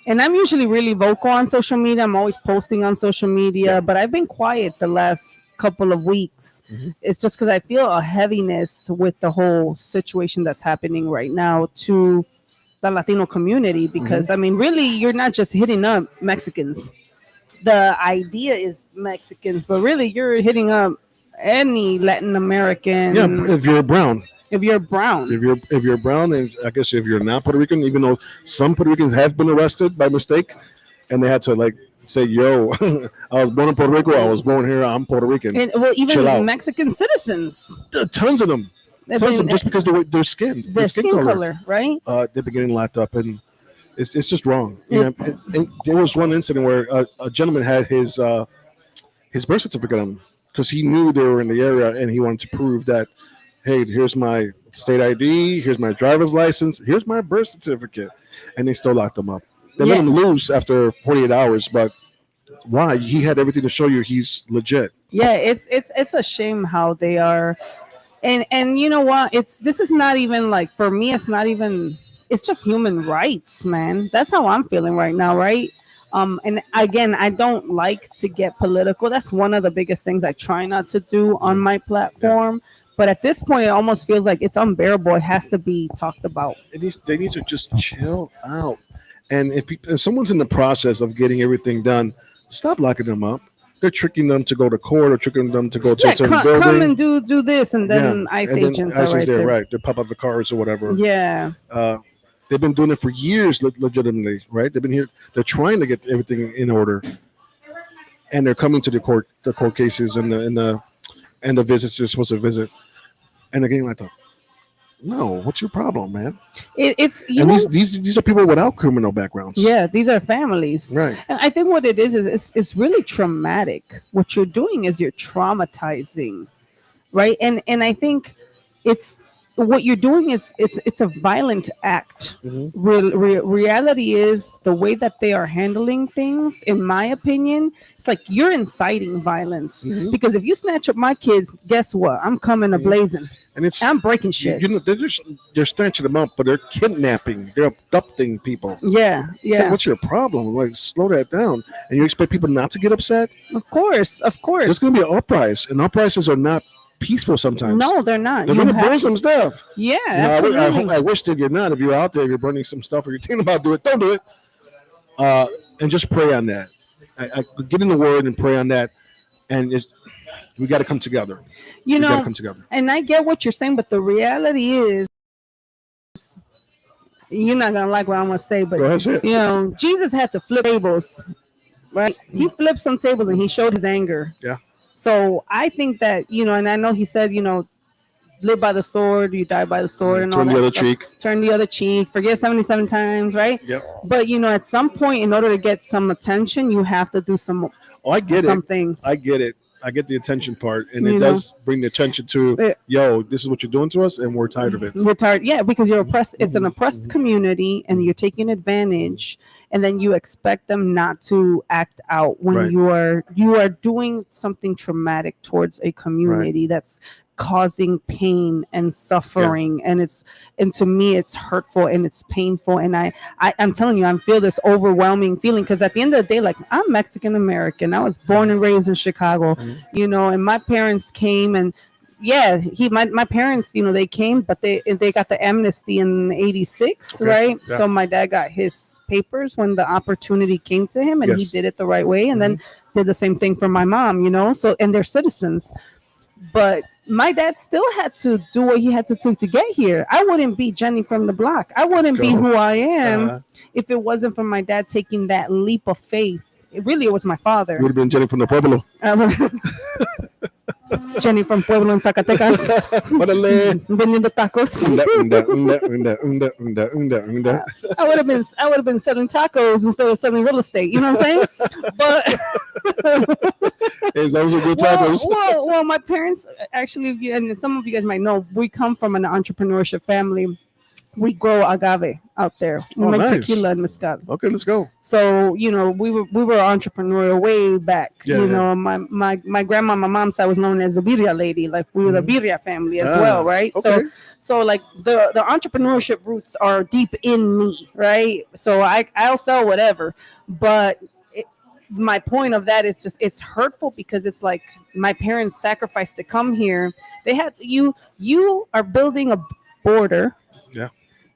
And I'm usually really vocal on social media. I'm always posting on social media, but I've been quiet the last couple of weeks. It's just because I feel a heaviness with the whole situation that's happening right now to the Latino community. Because I mean, really, you're not just hitting up Mexicans. The idea is Mexicans, but really, you're hitting up any Latin American. Yeah, if you're brown. If you're brown. If you're brown, and I guess if you're not Puerto Rican, even though some Puerto Ricans have been arrested by mistake, and they had to like say, "Yo, I was born in Puerto Rico. I was born here. I'm Puerto Rican." And, well, even Mexican citizens. Tons of them. Tons of them, just because their skin, their skin color, right? They've been getting locked up, and it's just wrong. And there was one incident where a gentleman had his birth certificate on him because he knew they were in the area, and he wanted to prove that, hey, here's my state ID, here's my driver's license, here's my birth certificate, and they still locked him up. They let him loose after 48 hours, but why? He had everything to show you he's legit. Yeah, it's a shame how they are, and you know what? This is not even like, for me. It's not even. It's just human rights, man. That's how I'm feeling right now, right? And again, I don't like to get political. That's one of the biggest things I try not to do on my platform. But at this point, it almost feels like it's unbearable. It has to be talked about. They need to just chill out. And if someone's in the process of getting everything done, stop locking them up. They're tricking them to go to court or tricking them to go to a certain building. Come and do this, and then ICE agents are right there. Right, they pop up the cars or whatever. Yeah. They've been doing it for years, legitimately, right? They've been here. They're trying to get everything in order, and they're coming to the court cases and the visits they're supposed to visit, and they're getting like, no, what's your problem, man? These are people without criminal backgrounds. Yeah, these are families, right? And I think what it is it's really traumatic. What you're doing is you're traumatizing, right? And I think it's. What you're doing is it's a violent act. Reality is the way that they are handling things, in my opinion, it's like you're inciting violence. Because if you snatch up my kids, guess what? I'm coming a blazing. And I'm breaking shit. You know, they're snatching them up, but they're kidnapping, they're abducting people. Yeah. So what's your problem? Like, slow that down. And you expect people not to get upset? Of course. There's going to be an uprise, and uprises are not peaceful sometimes. No, they're not. They're going to burn some stuff. Yeah, absolutely. I wish that you're not. If you're out there, you're burning some stuff, or you're thinking about doing it, don't do it. And just pray on that. I get in the Word and pray on that. And we got to come together. We got to come together. And I get what you're saying, but the reality is, you're not gonna like what I'm gonna say, but go ahead, say it. Jesus had to flip tables, right? He flipped some tables and he showed his anger. Yeah. So I think that, and I know he said, live by the sword, you die by the sword, and all that. Turn the other cheek. Forgive 77 times, right? Yep. But at some point, in order to get some attention, you have to do some. I get some it. Things. I get it. I get the attention part, and it does bring the attention to, this is what you're doing to us, and we're tired of it. We're tired, yeah, because you're oppressed. It's an oppressed community, and you're taking advantage, and then you expect them not to act out when you are doing something traumatic towards a community that's causing pain and suffering, and to me it's hurtful and it's painful, and I'm telling you, I feel this overwhelming feeling, because at the end of the day, like, I'm Mexican American. I was born and raised in Chicago, and my parents came, and my parents, they came, but they got the amnesty in 86, right? So my dad got his papers when the opportunity came to him, and he did it the right way, and then did the same thing for my mom, you know. So and they're citizens, but my dad still had to do what he had to do to get here. I wouldn't be Jenny from the block. I wouldn't be who I am if it wasn't for my dad taking that leap of faith. It was my father. You would have been Jenny from the Pueblo. Jenny from Pueblo in Zacatecas. Vendiendo tacos. I would have been selling tacos instead of selling real estate. You know what I'm saying? But those are good tacos. Well, my parents actually, and some of you guys might know, we come from an entrepreneurship family. We grow agave out there. We make tequila and mezcal. Okay, let's go. So we were entrepreneurial way back. My grandma, my mom's side was known as the birria lady. Like we were the birria family as well, right? Okay. So like the entrepreneurship roots are deep in me, right? So I'll sell whatever, but my point of that is just it's hurtful because it's like my parents sacrificed to come here. They had you are building a border. Yeah.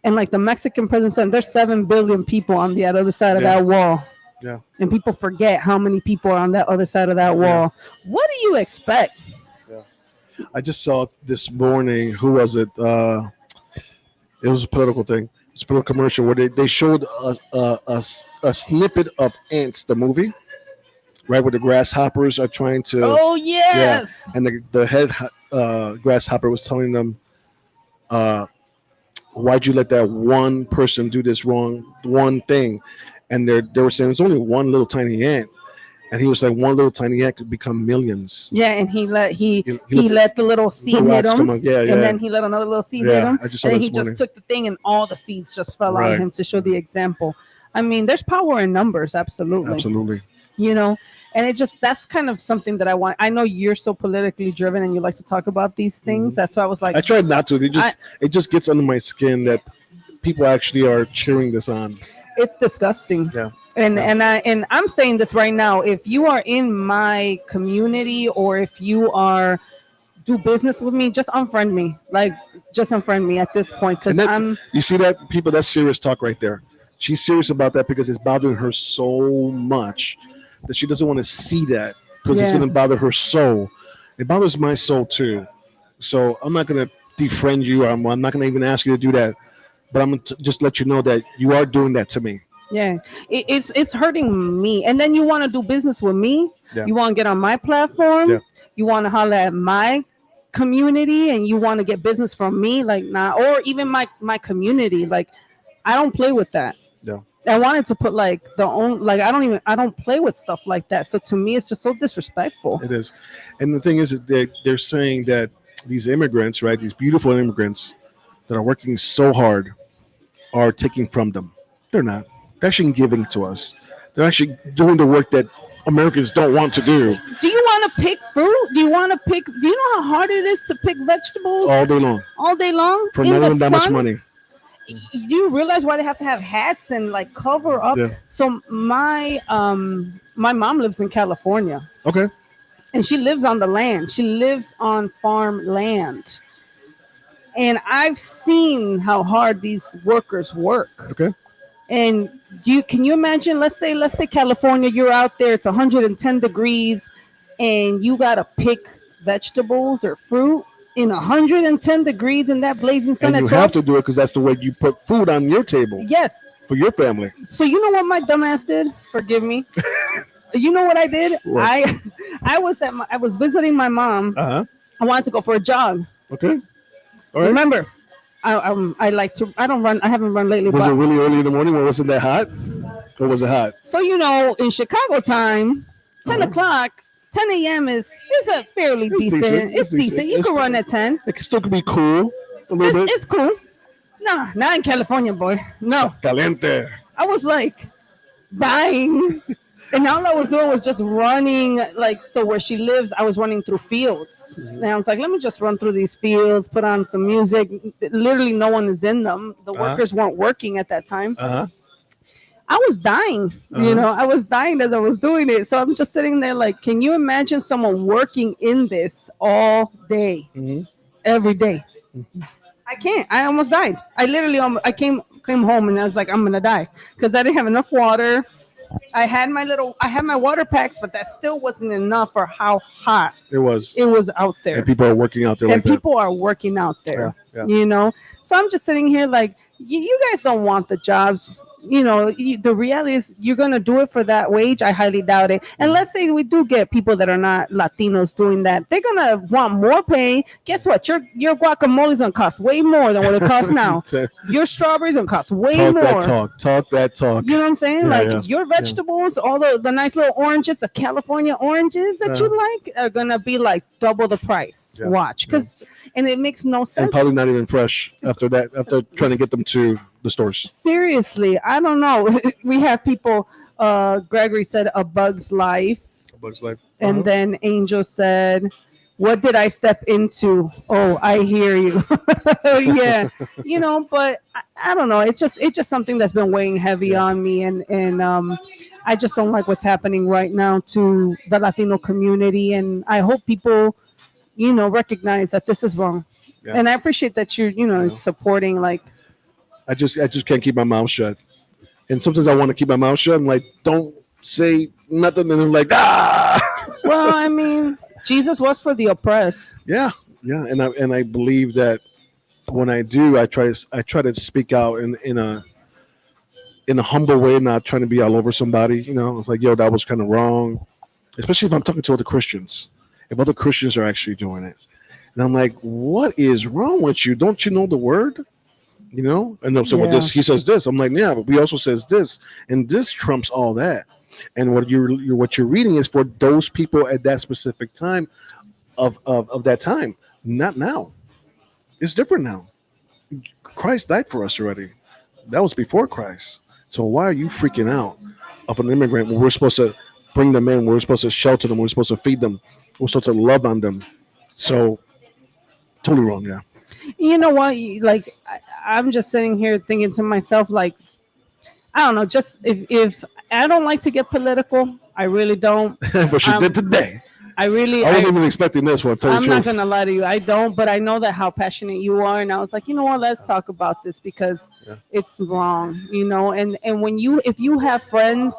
And like the Mexican president said, there's 7 billion people on the other side of that wall. Yeah. And people forget how many people are on that other side of that wall. What do you expect? Yeah. I just saw this morning, who was it? It was a political thing. It's a political commercial where they showed a snippet of Ants, the movie, right, where the grasshoppers are trying to. Oh, yes. Yeah. And the head grasshopper was telling them, why'd you let that one person do this one thing? And they were saying it's only one little tiny ant, and he was like, one little tiny ant could become millions. Yeah, and he let the little seed hit him, and then he let another little seed hit him, and then he just took the thing, and all the seeds just fell on him to show the example. I mean, there's power in numbers, absolutely. And that's kind of something that I want. I know you're so politically driven and you like to talk about these things. That's why I was like, I tried not to. It just gets under my skin that people actually are cheering this on. It's disgusting. Yeah. And I'm saying this right now. If you are in my community or if you do business with me, just unfriend me. Like, just unfriend me at this point because you see that, people. That's serious talk right there. She's serious about that because it's bothering her so much that she doesn't want to see that because it's going to bother her soul. It bothers my soul too. So I'm not going to defriend you. I'm not going to even ask you to do that. But I'm going to just let you know that you are doing that to me. Yeah, it's hurting me. And then you want to do business with me. Yeah. You want to get on my platform. Yeah. You want to holler at my community and you want to get business from me. Like, nah, or even my community. Like, I don't play with that. Yeah. I wanted to put like I don't play with stuff like that. So to me, it's just so disrespectful. It is. And the thing is that they're saying that these immigrants, right, these beautiful immigrants that are working so hard are taking from them. They're not. They're actually giving to us. They're actually doing the work that Americans don't want to do. Do you want to pick fruit? Do you know how hard it is to pick vegetables? All day long. All day long? For not even that much money. Do you realize why they have to have hats and like cover up? Yeah. So my mom lives in California. Okay. And she lives on the land. She lives on farm land. And I've seen how hard these workers work. Okay. And can you imagine, let's say California, you're out there, it's 110 degrees and you got to pick vegetables or fruit in 110 degrees in that blazing sun. And you have to do it because that's the way you put food on your table. Yes. For your family. So you know what my dumbass did? Forgive me. You know what I did? What? I was visiting my mom. Uh-huh. I wanted to go for a jog. Okay. All right. Remember, I like to. I don't run. I haven't run lately. Was it really early in the morning? Or wasn't that hot? Or was it hot? So in Chicago time, 10 o'clock. 10 a.m. is a fairly decent. It's decent. You can run at 10. It still can be cool. A little bit. It's cool. Nah, not in California, boy. No. Caliente. I was like dying. And all I was doing was just running. Like, so where she lives, I was running through fields. Mm-hmm. And I was like, let me just run through these fields, put on some music. Literally no one is in them. The workers weren't working at that time. Uh-huh. I was dying, I was dying as I was doing it. So I'm just sitting there like, can you imagine someone working in this all day, every day? Mm-hmm. I can't. I almost died. I literally, I came home and I was like, I'm going to die because I didn't have enough water. I had my water packs, but that still wasn't enough for how hot It was. it was out there. And people are working out there And like that. people are working out there, Yeah. So I'm just sitting here like, you guys don't want the jobs. The reality is you're going to do it for that wage. I highly doubt it. And let's say we do get people that are not Latinos doing that. They're going to want more pay. Guess what? Your guacamole is going to cost way more than what it costs now. Your strawberries going to cost way more. Talk that talk. You know what I'm saying? Your vegetables, all the nice little oranges, the California oranges that you like are going to be like double the price. Yeah. Watch. And it makes no sense. And probably not even fresh after trying to get them to the stores. Seriously, I don't know. We have people, Gregory said, A Bug's Life. A Bug's Life. And then Angel said, what did I step into? Oh, I hear you. Yeah. But I don't know. It's just something that's been weighing heavy on me. And I just don't like what's happening right now to the Latino community. And I hope people, recognize that this is wrong. Yeah. And I appreciate that you're, supporting like. I just can't keep my mouth shut. And sometimes I want to keep my mouth shut. I'm like, don't say nothing. And I'm like, ah. Well, I mean, Jesus was for the oppressed. Yeah. And I believe that when I do, I try to speak out in a humble way, not trying to be all over somebody. It's like, yo, that was kind of wrong. Especially if I'm talking to other Christians. If other Christians are actually doing it. And I'm like, what is wrong with you? Don't you know the word? And so with this, he says this. I'm like, yeah, but we also says this, and this trumps all that. And what you're reading is for those people at that specific time of that time, not now. It's different now. Christ died for us already. That was before Christ. So why are you freaking out of an immigrant when we're supposed to bring them in? We're supposed to shelter them. We're supposed to feed them. We're supposed to love on them. So totally wrong, yeah. You know what? Like, I'm just sitting here thinking to myself, like, I don't know. Just if I don't like to get political, I really don't. But she did today. I wasn't even expecting this one. I'm not gonna lie to you. I don't, but I know that how passionate you are, and I was like, you know what? Let's talk about this because it's wrong. And if you have friends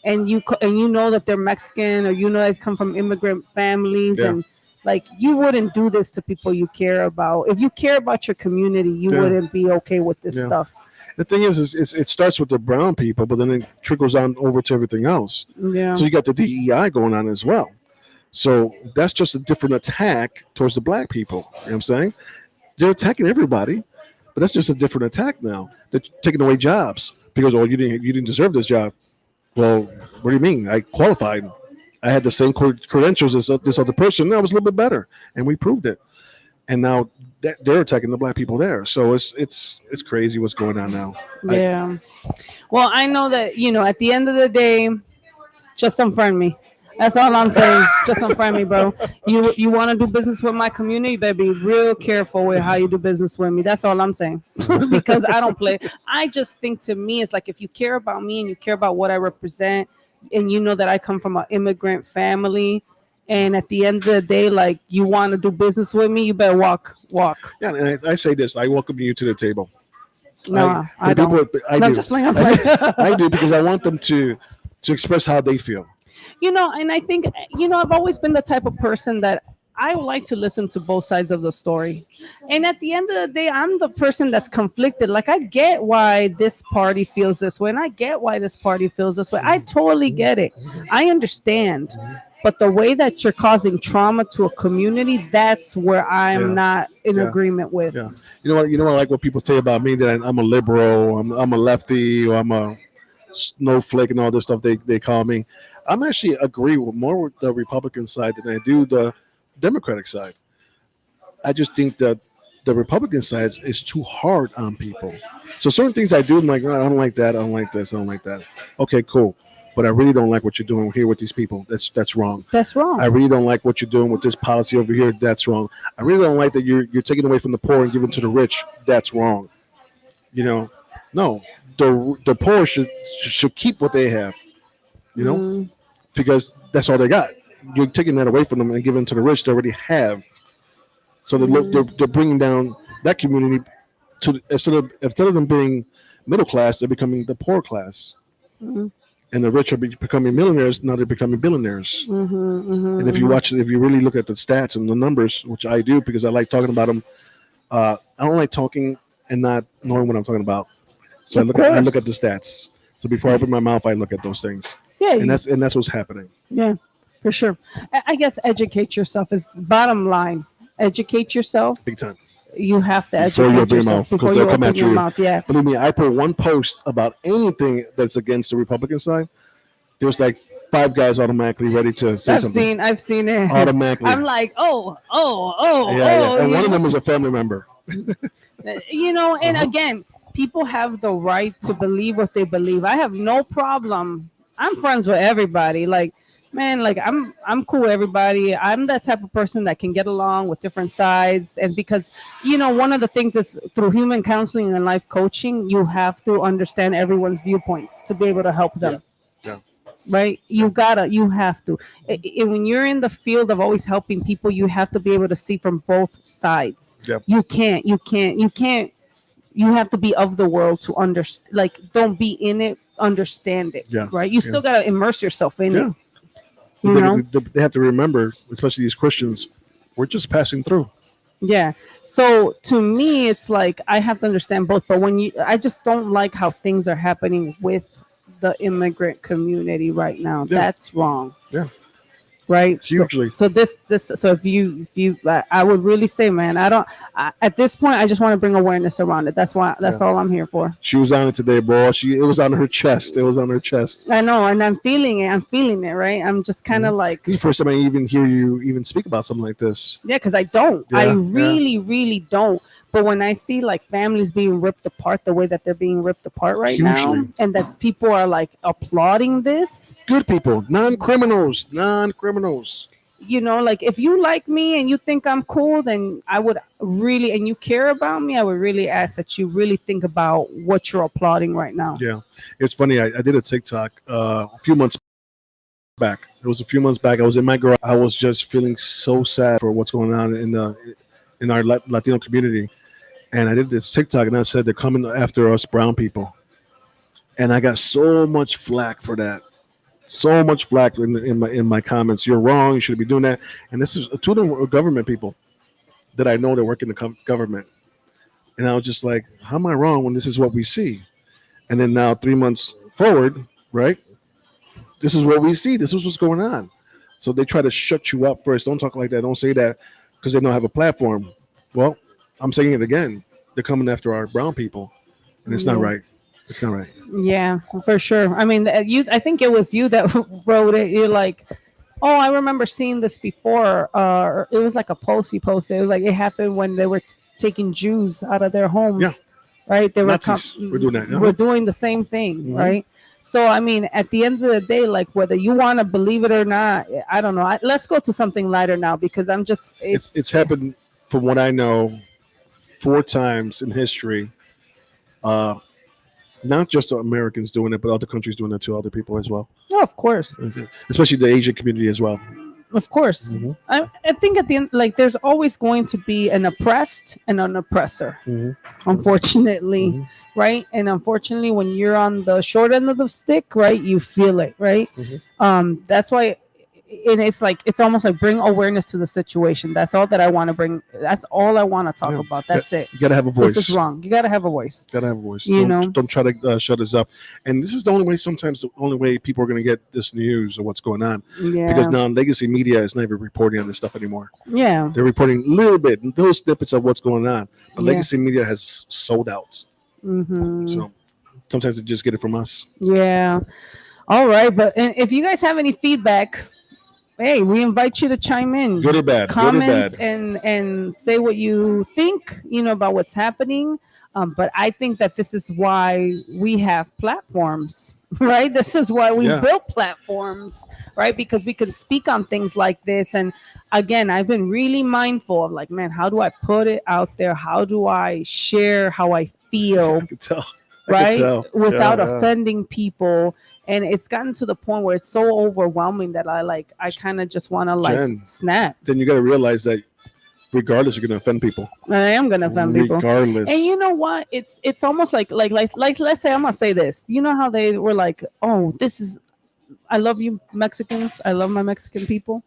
and you know that they're Mexican or they've come from immigrant families and like, you wouldn't do this to people you care about. If you care about your community, you wouldn't be okay with this stuff. The thing is it starts with the brown people, but then it trickles on over to everything else. Yeah. So you got the DEI going on as well. So that's just a different attack towards the black people. You know what I'm saying? They're attacking everybody, but that's just a different attack now. They're taking away jobs because, you didn't deserve this job. Well, what do you mean? I qualified. I had the same credentials as this other person. That was a little bit better, and we proved it. And now they're attacking the black people there. So it's crazy what's going on now. Yeah. Well, I know that at the end of the day, just unfriend me. That's all I'm saying. Just unfriend me, bro. You want to do business with my community, you better be real careful with how you do business with me. That's all I'm saying. Because I don't play. I just think, to me, it's like, if you care about me and you care about what I represent, and you know that I come from an immigrant family, and at the end of the day, like, you want to do business with me, you better walk. Yeah, and I say this: I welcome you to the table. No, I don't. I'm just playing. I do, because I want them to express how they feel. And I think, I've always been the type of person that I would like to listen to both sides of the story. And at the end of the day, I'm the person that's conflicted. Like, I get why this party feels this way, and I get why this party feels this way. I totally get it. I understand. But the way that you're causing trauma to a community, that's where I'm not in agreement with. Yeah. You know what? I like what people say about me, that I'm a liberal, I'm a lefty, or I'm a snowflake and all this stuff they call me. I'm actually agree more with the Republican side than I do the Democratic side. I just think that the Republican side is too hard on people. So certain things I do, I'm like, I don't like that, I don't like this, I don't like that. Okay, cool. But I really don't like what you're doing here with these people. That's wrong. That's wrong. I really don't like what you're doing with this policy over here. That's wrong. I really don't like that you're taking away from the poor and giving to the rich. That's wrong. No, the poor should keep what they have. Because that's all they got. You're taking that away from them and giving to the rich they already have. So they're bringing down that community to instead of them being middle class, they're becoming the poor class. Mm-hmm. and the rich are becoming millionaires. Now they're becoming billionaires. And if you watch it, if you really look at the stats and the numbers, which I do because I like talking about them, I don't like talking and not knowing what I'm talking about. So I look at the stats. So before I open my mouth, I look at those things. Yeah, and that's what's happening. Yeah, for sure. I guess educate yourself is bottom line. Educate yourself. Big time. You have to Before you educate open your yourself mouth, because before they'll you come open at your you. mouth. Yeah. Believe me, I put one post about anything that's against the Republican side. There's like 5 guys automatically ready to say something. I've seen it. Automatically. I'm like, oh. Yeah. And one of them is a family member. And again, people have the right to believe what they believe. I have no problem. I'm friends with everybody. Like, man, like I'm cool with everybody. I'm that type of person that can get along with different sides. And because, one of the things is through human counseling and life coaching, you have to understand everyone's viewpoints to be able to help them. Yeah. Right? You have to. When you're in the field of always helping people, you have to be able to see from both sides. Yeah. You can't. You have to be of the world to understand. Like, don't be in it, understand it. Yeah. Right? You still got to immerse yourself in it. They have to remember, especially these Christians, we're just passing through. Yeah. So to me, it's like I have to understand both. But I just don't like how things are happening with the immigrant community right now. Yeah. That's wrong. Yeah. Right. Hugely. So if you I would really say, man, at this point, I just want to bring awareness around it. That's all I'm here for. She was on it today, bro. It was on her chest. It was on her chest. I know, and I'm feeling it. Right. I'm just kind of like. This is the first time I even hear you even speak about something like this. Yeah, because I don't. Yeah, I really don't. But when I see like families being ripped apart the way that they're being ripped apart right now, and that people are like applauding this. Good people, non-criminals. Like if you like me and you think I'm cool, then I would really, and you care about me, I would really ask that you really think about what you're applauding right now. Yeah. It's funny. I did a TikTok a few months back. It was a few months back. I was in my garage. I was just feeling so sad for what's going on in our Latino community. And I did this TikTok and I said, they're coming after us brown people. And I got so much flack for that. So much flack in my comments. You're wrong. You shouldn't be doing that. And this is two of them were government people that I know that work in the government. And I was just like, how am I wrong when this is what we see? And then now 3 months forward, right? This is what we see. This is what's going on. So they try to shut you up first. Don't talk like that. Don't say that because they don't have a platform. Well, I'm saying it again. They're coming after our brown people, and it's not right. It's not right. Yeah, for sure. I mean, I think it was you that wrote it. You're like, oh, I remember seeing this before. It was like a post you posted. It was like it happened when they were taking Jews out of their homes. Yeah. Right? They were we're doing that. We're doing the same thing, right? So, I mean, at the end of the day, like whether you want to believe it or not, I don't know. Let's go to something lighter now because I'm just. It's happened, from what I know, 4 times in history. Not just the Americans doing it, but other countries doing it to other people as well. Oh, of course. Especially the Asian community as well. Of course. I think at the end, like, there's always going to be an oppressed and an oppressor, unfortunately, right? And unfortunately, when you're on the short end of the stick, right, you feel it, right? That's why, and it's like, it's almost like bring awareness to the situation. That's all that I want to bring. That's all I want to talk about. That's it. You got to have a voice. This is wrong. You got to have a voice. Got to have a voice. Don't try to shut us up. And this is the only way, sometimes the only way people are going to get this news or what's going on. Yeah. Because now legacy media is not even reporting on this stuff anymore. Yeah. They're reporting a little bit, little snippets of what's going on. But legacy media has sold out. So sometimes they just get it from us. Yeah. All right. But if you guys have any feedback, hey, we invite you to chime in. Good or bad. Comment and say what you think, about what's happening. But I think that this is why we have platforms, right? This is why we built platforms, right? Because we can speak on things like this. And again, I've been really mindful of like, man, how do I put it out there? How do I share how I feel? I can tell. Right? Without offending people. And it's gotten to the point where it's so overwhelming that I kind of just want to snap. Then you got to realize that regardless, you're going to offend people. I am going to offend people. Regardless. And you know what? It's almost like let's say, I'm going to say this. You know how they were like, oh, this is I love you Mexicans. I love my Mexican people.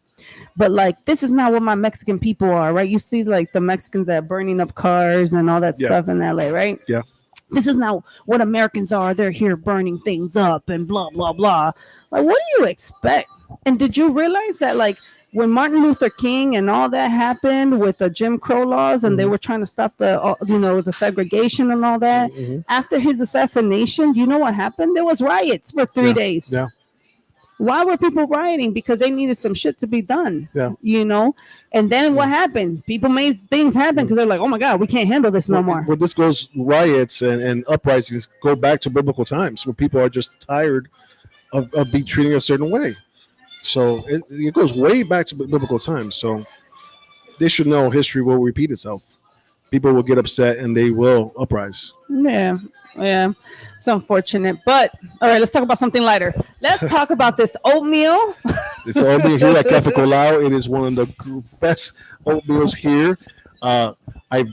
But like, this is not what my Mexican people are, right? You see, like the Mexicans that are burning up cars and all that Yeah. stuff in LA, right? Yeah. This is not what Americans are. They're here burning things up and blah blah blah. Like, what do you expect? And did you realize that, like, when Martin Luther King and all that happened with the Jim Crow laws, and they were trying to stop the the segregation and all that, after his assassination, you know what happened? There was riots for 3 days. Yeah. Why were people rioting? Because they needed some shit to be done. Yeah. And then what happened? People made things happen because they're like, oh my God, we can't handle this no more. Well, this goes riots and uprisings go back to biblical times when people are just tired of being treated a certain way. So it goes way back to biblical times. So they should know history will repeat itself. People will get upset and they will uprise. Yeah. It's unfortunate. But all right, let's talk about something lighter. Let's talk about this oatmeal. It's oatmeal here at Cafe Colao. It is one of the best oatmeals here. I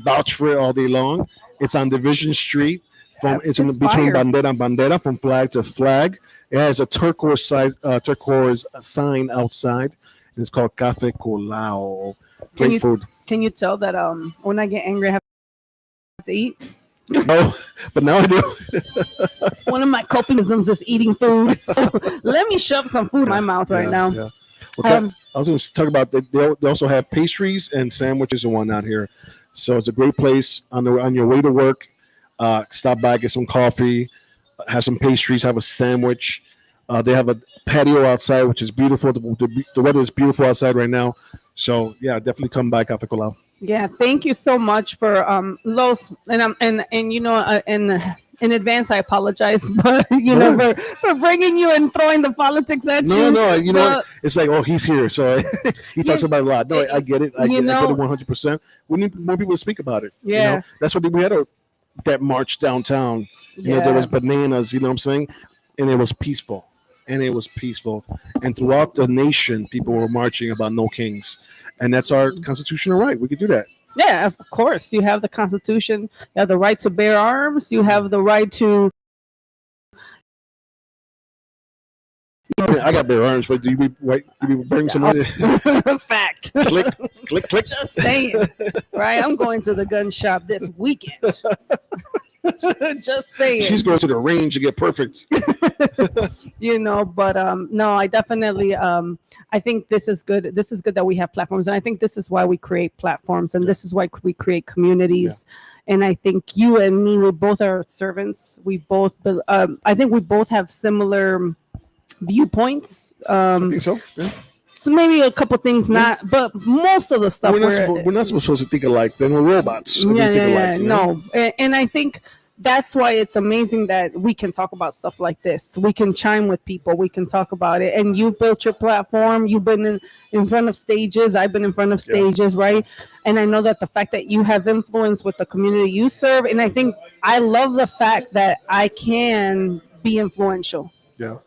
vouch for it all day long. It's on Division Street. It's in between bandera and bandera, from flag to flag. It has a turquoise sign outside. And it's called Cafe Colao. Great food. Can you tell that when I get angry, I have to eat? Oh, but now I do. One of my copingisms is eating food. So let me shove some food in my mouth right now. Yeah. Okay. I was going to talk about they also have pastries and sandwiches and whatnot here. So it's a great place on your way to work. Stop by, get some coffee, have some pastries, have a sandwich. They have a patio outside, which is beautiful. The weather is beautiful outside right now. So yeah, definitely come by Cafe Colao. Yeah, thank you so much for Los, and in advance I apologize, but for bringing you and throwing the politics at you. No, it's like, oh, he's here, so he talks about it a lot. No, I get it. I get it 100%. We need more people to speak about it. Yeah, that's what we had that march downtown. There was bananas. You know what I'm saying? And it was peaceful. And throughout the nation, people were marching about no kings, and that's our constitutional right. We could do that. Yeah, of course. You have the Constitution. You have the right to bear arms. You have the right to. I got bear arms, but do you bring somebody? Fact. click. Just saying. Right? I'm going to the gun shop this weekend. Just saying. She's going to the range to get perfect. But no, I definitely I think this is good. This is good that we have platforms, and I think this is why we create platforms, and this is why we create communities. Yeah. And I think you and me, we both are servants. We both I think we both have similar viewpoints. I think so. Yeah. So maybe a couple things not, but most of the stuff we're not supposed to think alike. Then we're robots. No, and I think that's why it's amazing that we can talk about stuff like this. We can chime with people. We can talk about it. And you've built your platform. You've been in front of stages. I've been in front of stages, right? And I know that the fact that you have influence with the community you serve, and I think I love the fact that I can be influential. Yeah.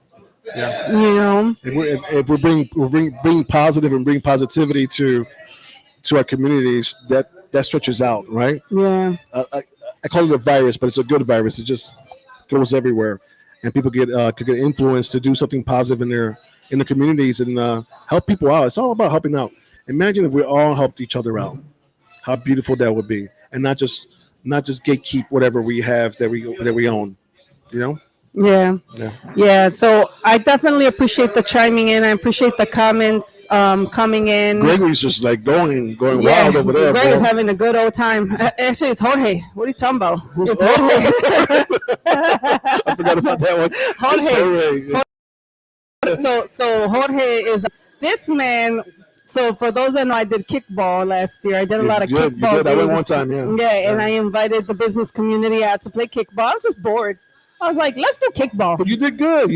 Yeah. If we bring positive and bring positivity to our communities, that stretches out, right? Yeah. I call it a virus, but it's a good virus. It just goes everywhere, and people could get influenced to do something positive in the communities and help people out. It's all about helping out. Imagine if we all helped each other out. How beautiful that would be, and not just gatekeep whatever we have that we own. Yeah. So I definitely appreciate the chiming in. I appreciate the comments coming in. Gregory's just like going wild over there. Greg is having a good old time. Actually, it's Jorge. What are you talking about? It's Jorge. I forgot about that one. Jorge. So Jorge is this man. So for those that know, I did kickball last year. I did a lot of kickball games. I went one time, Yeah, and I invited the business community out to play kickball. I was just bored. I was like, let's do kickball. But you did good.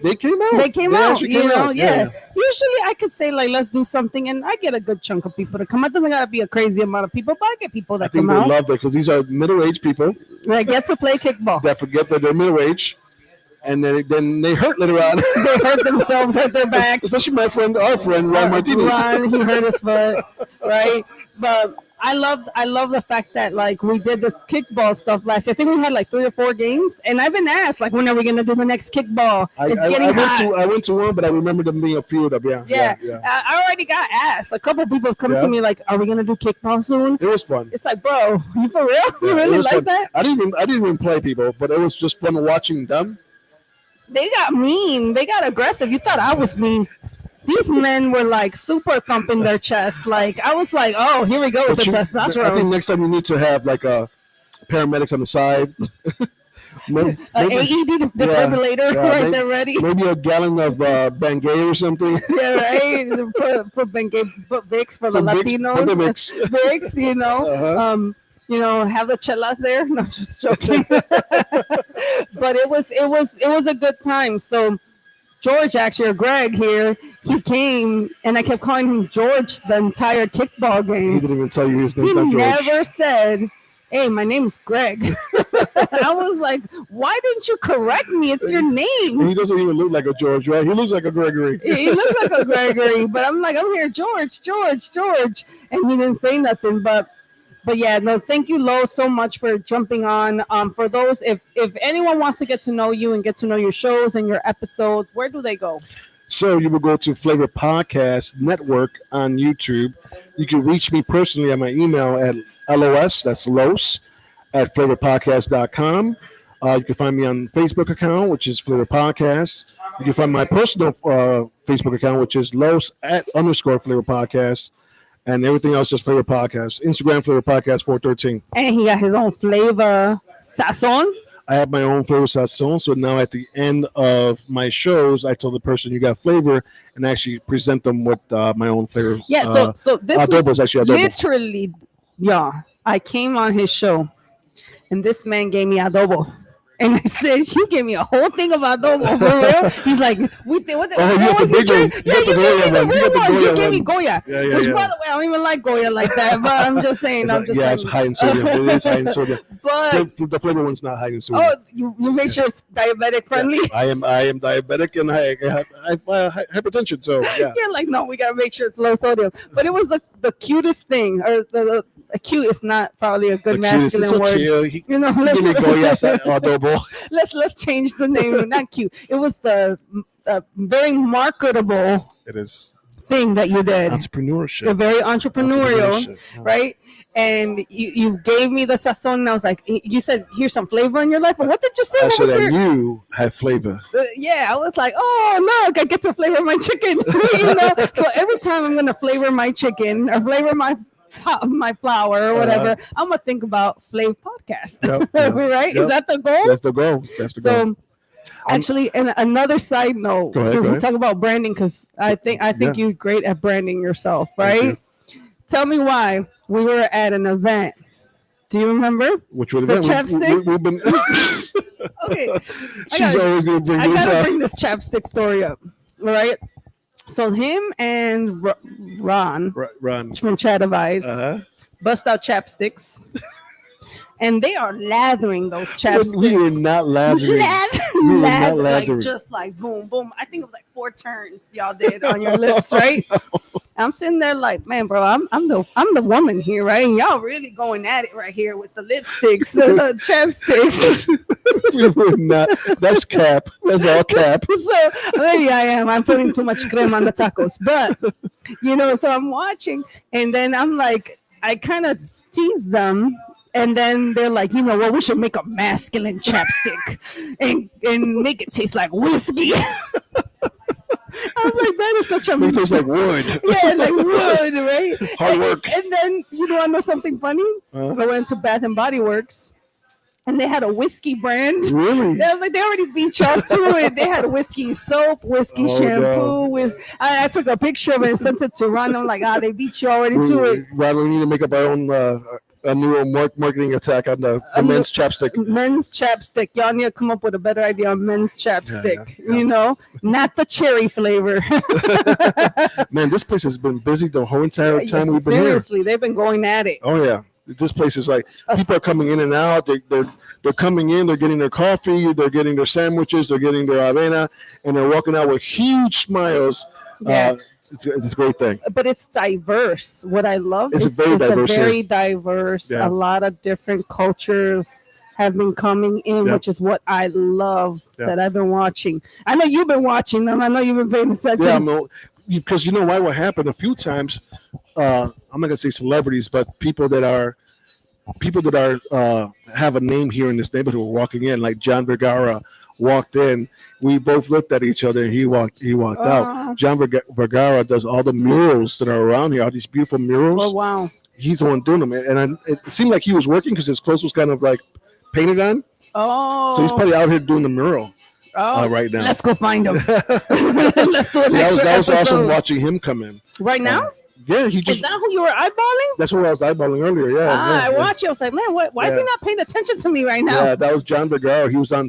They came out. They came out. Yeah. Usually I could say, like, let's do something, and I get a good chunk of people to come out. It doesn't got to be a crazy amount of people, but I get people that come out. I think they love that because these are middle-aged people. They get to play kickball. That forget that they're middle-aged, and then they hurt later on. They hurt themselves, hurt their backs. Especially our friend, Ron Martinez. Ron, he hurt his foot, right? But I love the fact that like we did this kickball stuff last year. I think we had like 3 or 4 games, and I've been asked like, when are we gonna do the next kickball? It's getting hot. I went to one, but I remember them being a few of them. Yeah. I already got asked. A couple of people have come to me like, "Are we gonna do kickball soon?" It was fun. It's like, bro, you for real? You really like fun. that? I didn't even play people, but it was just fun watching them. They got mean. They got aggressive. You thought I was mean. These men were like super thumping their chests. Like I was like, oh, here we go with the testosterone. I think next time you need to have like a paramedics on the side. Maybe, AED defibrillator right there ready. Maybe a gallon of Bengay or something. Yeah, right. Put Bengay, put Vicks for the Latinos. Vicks, you know. Have the chelas there. No, just joking. But it was a good time. So George, actually, or Greg here, he came, and I kept calling him George the entire kickball game. He didn't even tell you his name. He never said, "Hey, my name's Greg." I was like, "Why didn't you correct me? It's your name." He doesn't even look like a George, right? He looks like a Gregory. He looks like a Gregory, but I'm like, I'm here, George, and he didn't say nothing, But yeah, no, thank you, Lo, so much for jumping on. For those, if anyone wants to get to know you and get to know your shows and your episodes, where do they go? So you will go to Flava Podcast Network on YouTube. You can reach me personally at my email at LOS, that's Los, at flavapodcast.com. You can find me on Facebook account, which is Flava Podcast. You can find my personal Facebook account, which is Los @_Flava Podcast. And everything else just Flava Podcast. Instagram, Flava Podcast 413. And he got his own Flava Sazon. I have my own Flava Sazon. So now at the end of my shows, I tell the person you got flavor and actually present them with my own flavor. Yeah, so this adobos, actually, adobo. Literally, I came on his show and this man gave me adobo. And I said, "You gave me a whole thing of adobo for real." He's like, "What was he trying?" Yeah, you gave me the real one. You gave me Goya, which by the way, I don't even like Goya like that. But I'm just saying, it's high in sodium. It is high in sodium. But the flavor one's not high in sodium. Oh, you make sure it's diabetic friendly. Yeah, I am diabetic and I have hypertension. So yeah, you're like, no, we gotta make sure it's low sodium. But it was the cutest thing, or the cute is not probably a good masculine word. Let's change the name. Not cute. It was the very marketable. It is thing that you did. Entrepreneurship. Very entrepreneurial, right? And you gave me the sazon, and I was like, you said, "Here's some flavor in your life." But what did you say? I said that you have flavor. Yeah, I was like, "Oh look, I get to flavor my chicken." So every time I'm gonna flavor my chicken or flavor my flour or whatever, I'm gonna think about Flava Podcast. Right? Yep. Is that the goal? That's the goal. So actually, and another side note, since we talk about branding, because I think you're great at branding yourself, right? Tell me why we were at an event. Do you remember? Which would have been chapstick? We've been okay. She's always gonna bring this up. I gotta bring this chapstick story up, right? So him and Ron from Chat Advice bust out chapsticks. And they are lathering those chapsticks. We were not lathering. Like just like boom, boom. I think it was like 4 turns y'all did on your lips, right? I'm sitting there like, man, bro, I'm the woman here, right? And y'all really going at it right here with the lipsticks, the chapsticks. We were not. That's cap. That's all cap. So maybe I am. I'm putting too much crema on the tacos, but so I'm watching, and then I'm like, I kind of tease them. And then they're like, we should make a masculine chapstick and make it taste like whiskey. I was like, that is such a... It tastes like wood. Yeah, like wood, right? Hard work. And then, I know something funny? I went to Bath and Body Works, and they had a whiskey brand. Really? They already beat y'all to it. They had whiskey soap, whiskey shampoo. No. I took a picture of it and sent it to Ron. I'm like, they beat you already to it. Ron, we need to make up our own... a new marketing attack on the men's chapstick. Men's chapstick. Y'all need to come up with a better idea on men's chapstick. Not the cherry flavor. Man, this place has been busy the whole entire time we've been here. Seriously, they've been going at it. Oh yeah, this place is like people are coming in and out. They're coming in. They're getting their coffee. They're getting their sandwiches. They're getting their avena, and they're walking out with huge smiles. Yeah. It's a great thing. But it's diverse. What I love It's is a very it's diverse a here. very diverse. Yeah. A lot of different cultures have been coming in, Yeah. which is what I love Yeah. that I've been watching. I know you've been watching them. I know you've been paying attention. Yeah, no, because you know why? What happened a few times? I'm not gonna say celebrities, but people that are have a name here in this neighborhood were walking in. Like John Vergara walked in. We both looked at each other, and he walked out. John Vergara does all the murals that are around here. All these beautiful murals. Oh wow. He's the one doing them, and it seemed like he was working because his clothes was kind of like painted on. Oh. So he's probably out here doing the mural Oh, right now. let's go find him. Let's do an So extra that was awesome episode. watching him come in. Right now? Yeah, he Is just. that who you were eyeballing? That's what I was eyeballing earlier. Yeah, I yeah. watched you. I was like, man, why is he Yeah. not paying attention to me right now? Yeah, that was John Vergara. He was on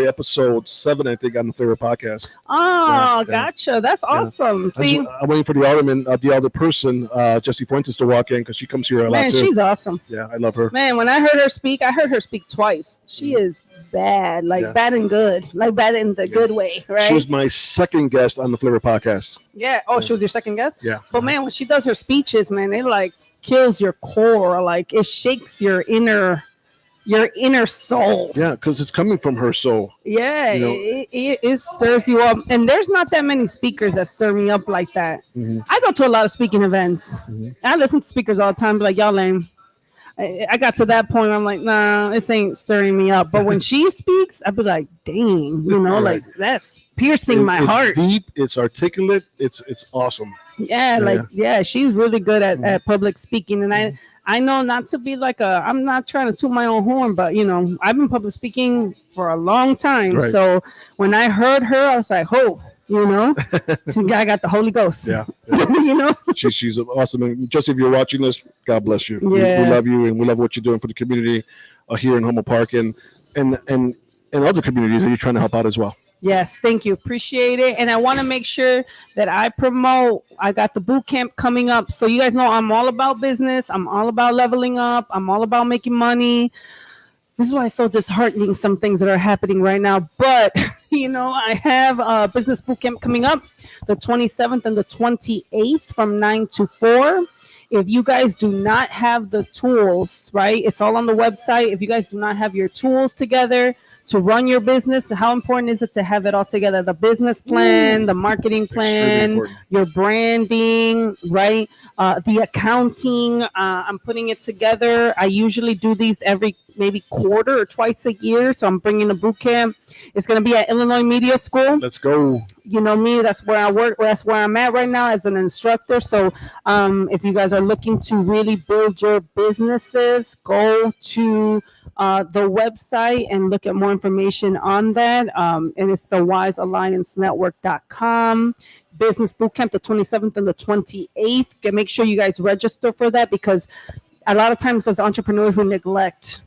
episode 7, I think, on the Flava Podcast. Oh, Yeah. gotcha. That's awesome. See, I'm waiting for the other person, Jessie Fuentes, to walk in because she comes here a lot man, too. she's awesome. Yeah, I love her. Man, when I heard her speak, I heard her speak twice. She is bad, like Yeah. bad and good, like bad in the good way, right? She was my second guest on the Flava Podcast. Yeah. Oh, she was your second guest? Yeah. But man, when she does her speeches, man, it like kills your core. Like it shakes your inner soul. Yeah, because it's coming from her soul. Yeah, You know- it stirs you up. And there's not that many speakers that stir me up like that. Mhm. I go to a lot of speaking events. Mhm. I listen to speakers all the time, be like, y'all lame. I got to that point, I'm like, nah, this ain't stirring me up. But when she speaks, I'd be like, dang, Right. like that's piercing my It's heart. deep. It's articulate. It's awesome. Yeah, she's really good at public speaking. And I know not to be like I'm not trying to toot my own horn, but I've been public speaking for a long time. Right. So when I heard her, I was like, I got the Holy Ghost. Yeah. She's awesome. And just if you're watching this, God bless you. Yeah. We love you, and we love what you're doing for the community here in Homo Park and other communities that you're trying to help out as well. Yes, thank you. Appreciate it. And I want to make sure that I got the boot camp coming up. So you guys know I'm all about business. I'm all about leveling up. I'm all about making money. This is why it's so disheartening, some things that are happening right now. But, I have a business boot camp coming up the 27th and the 28th from 9 to 4. If you guys do not have the tools, right, it's all on the website. If you guys do not have your tools together to run your business, how important is it to have it all together? The business plan, the marketing plan, important. your branding, right? The accounting. I'm putting it together. I usually do these every maybe quarter or twice a year. So I'm bringing a boot camp. It's going to be at Illinois Media School. Let's go. You know me, that's where I work. That's where I'm at right now as an instructor. So if you guys are looking to really build your businesses, go to the website and look at more information on that. And it's the wisealliancenetwork.com. Business Bootcamp, the 27th and the 28th. Make sure you guys register for that because a lot of times as entrepreneurs, we neglect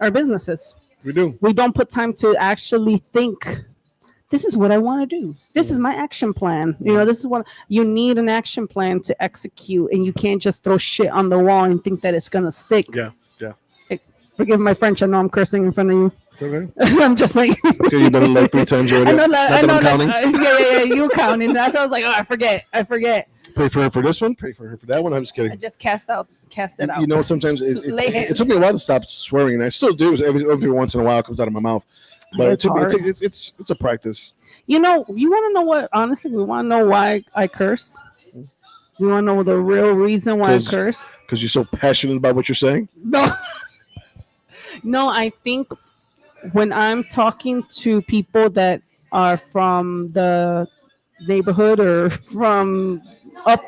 our businesses. We do. We don't put time to actually think, this is what I want to do. This is my action plan. This is what you need, an action plan to execute, and you can't just throw shit on the wall and think that it's going to stick. Yeah. Forgive my French. I know I'm cursing in front of you. It's okay. I'm just like, Okay, you've done it like 3 times already. I know that. Not that I'm counting. Yeah. You counting. That's why I was like, I forget. Pray for her for this one. Pray for her for that one. I'm just I kidding. just cast it out. Sometimes Lay hands. it took me a while to stop swearing, and I still do. Every once in a while, it comes out of my mouth. But It's hard. it's a practice. You want to know what? Honestly, we want to know why I curse. You want to know the real reason why I curse? Because you're so passionate about what you're saying. No, I think when I'm talking to people that are from the neighborhood or from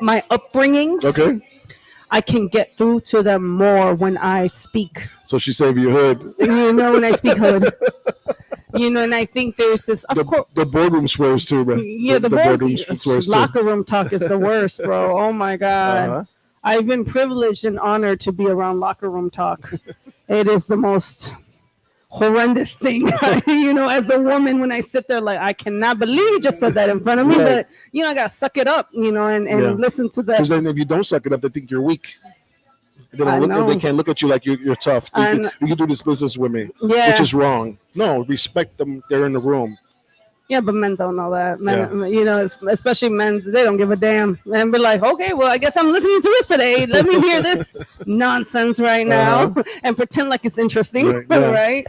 my upbringings, Okay. I can get through to them more when I speak. So she saved your hood. When I speak hood. And I think there's this, of course. The boardroom swears too, bro. Yeah, the boardroom swears too. locker room talk is the worst, bro. Oh my God. Uh-huh. I've been privileged and honored to be around locker room talk. It is the most horrendous thing. As a woman, when I sit there, like, I cannot believe you just said that in front of me. Right. But, I got to suck it up, and listen to that. Because then if you don't suck it up, they think you're weak. They can't look at you like you're tough. You can do this business with me, Yeah. which is wrong. No, respect them. They're in the room. Yeah, but men don't know that. Men, you know, especially men, they don't give a damn. And be like, okay, well, I guess I'm listening to this today. Let me hear this nonsense right now and pretend like it's interesting, right?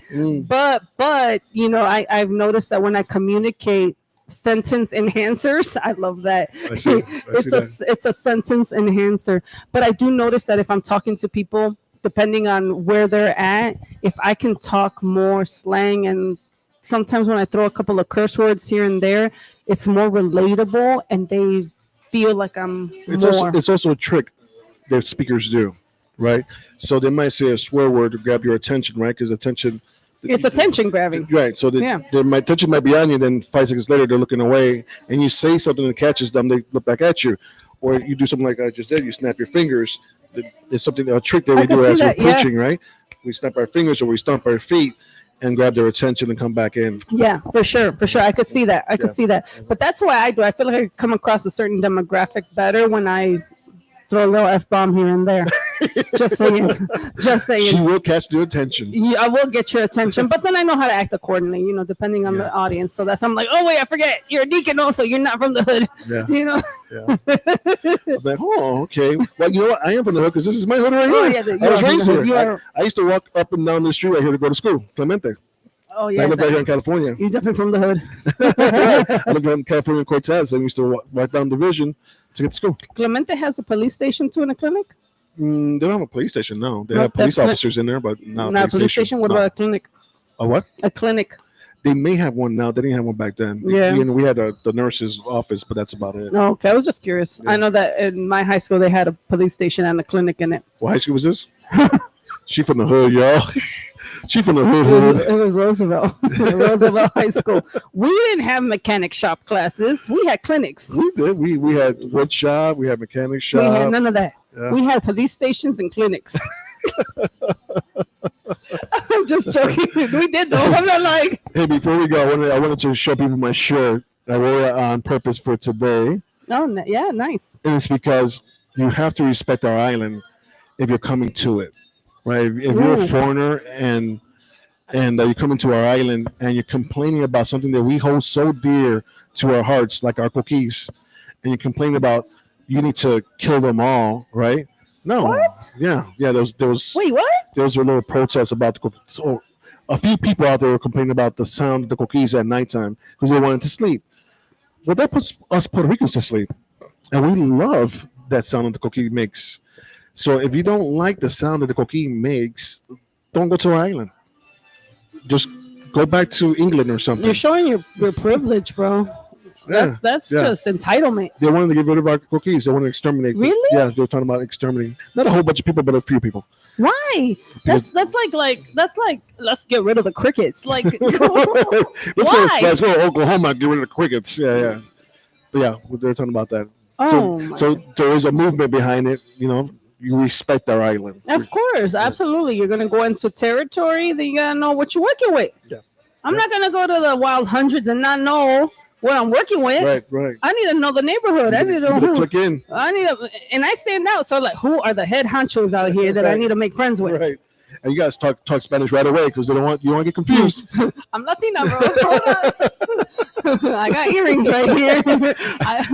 But you know, I've noticed that when I communicate sentence enhancers, I love that. It's a sentence enhancer. But I do notice that if I'm talking to people, depending on where they're at, if I can talk more slang, and sometimes when I throw a couple of curse words here and there, it's more relatable and they feel like I'm more. It's also a trick that speakers do, right? So they might say a swear word to grab your attention, right? Because it's attention grabbing. Right. So their attention might be on you, then 5 seconds later they're looking away, and you say something that catches them, they look back at you. Or you do something like I just did, you snap your fingers. It's something, a trick that we do as we're preaching, right? We snap our fingers or we stomp our feet and grab their attention and come back in. Yeah, for sure. I could see that. I could see that. But that's why I do. I feel like I come across a certain demographic better when I throw a little F-bomb here and there. Just saying. She will catch your attention. Yeah, I will get your attention, but then I know how to act accordingly, you know, depending on the audience. So I'm like, oh wait, I forget, you're a deacon also, you're not from the hood. Yeah. You know. Yeah. I'm like, oh, okay. Well, you know what? I am from the hood because this is my hood right here. I was raised here. I used to walk up and down the street right here to go to school, Clemente. Oh yeah. I live right here in California. You're definitely from the hood. I live in California, Cortez, and we used to walk down Division to get to school. Clemente has a police station too in a clinic? They don't have a police station, no. They have police officers in there, but not a police station. What about a clinic? A what? A clinic. They may have one now. They didn't have one back then. Yeah. We had the nurse's office, but that's about it. Oh, okay, I was just curious. Yeah. I know that in my high school they had a police station and a clinic in it. What high school was this? She from the hood, y'all. She from the hood. It was Roosevelt. Roosevelt High School. We didn't have mechanic shop classes. We had clinics. We did. We had wood shop. We had mechanic shop. We had none of that. Yeah. We had police stations and clinics. I'm just joking. We did though. I'm not like. Hey, before we go, I wanted to show people my shirt. I wore it on purpose for today. Oh, yeah, nice. And it's because you have to respect our island if you're coming to it. Right, if you're a foreigner and you come into our island and you're complaining about something that we hold so dear to our hearts, like our cookies, and you complain about you need to kill them all, right? No. What? Yeah. There was. Wait, what? There was a little protest about the cookies. So a few people out there were complaining about the sound of the cookies at nighttime because they wanted to sleep. Well, that puts us Puerto Ricans to sleep, and we love that sound that the cookie makes. So if you don't like the sound that the coquille makes, don't go to our island. Just go back to England or something. You're showing your privilege, bro. That's just entitlement. They wanted to get rid of our coquilles. They wanted to exterminate. Really? Yeah, they were talking about exterminating. Not a whole bunch of people, but a few people. Why? That's like let's get rid of the crickets. Like let's go to Oklahoma and get rid of the crickets. Yeah. But yeah, they're talking about that. So there is a movement behind it, you know. You respect our island. Of course, absolutely. You're gonna go into territory, then you gotta know what you're working with. Yeah. I'm not gonna go to the wild hundreds and not know what I'm working with. Right. I need to know the neighborhood. I need to know who. Click in. And I stand out. So like, who are the head honchos out here that I need to make friends with? Right. And you guys talk Spanish right away because you don't want to get confused. I'm Latina, bro. Hold on. I got earrings right here. You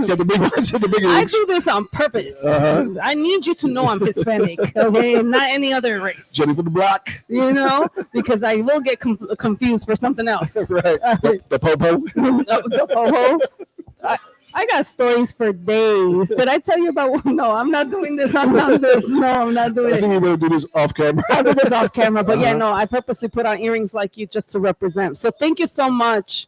got the big ones. The big earrings. I do this on purpose. I need you to know I'm Hispanic, okay, and not any other race. Jenny from the block. You know, because I will get confused for something else. Right. The popo. The popo. I got stories for days. Did I tell you about? No, I'm not doing this. I'm not this. No, I'm not doing it. I think we're going to do this off camera. I'll do this off camera. But yeah, no, I purposely put on earrings like you just to represent. So thank you so much.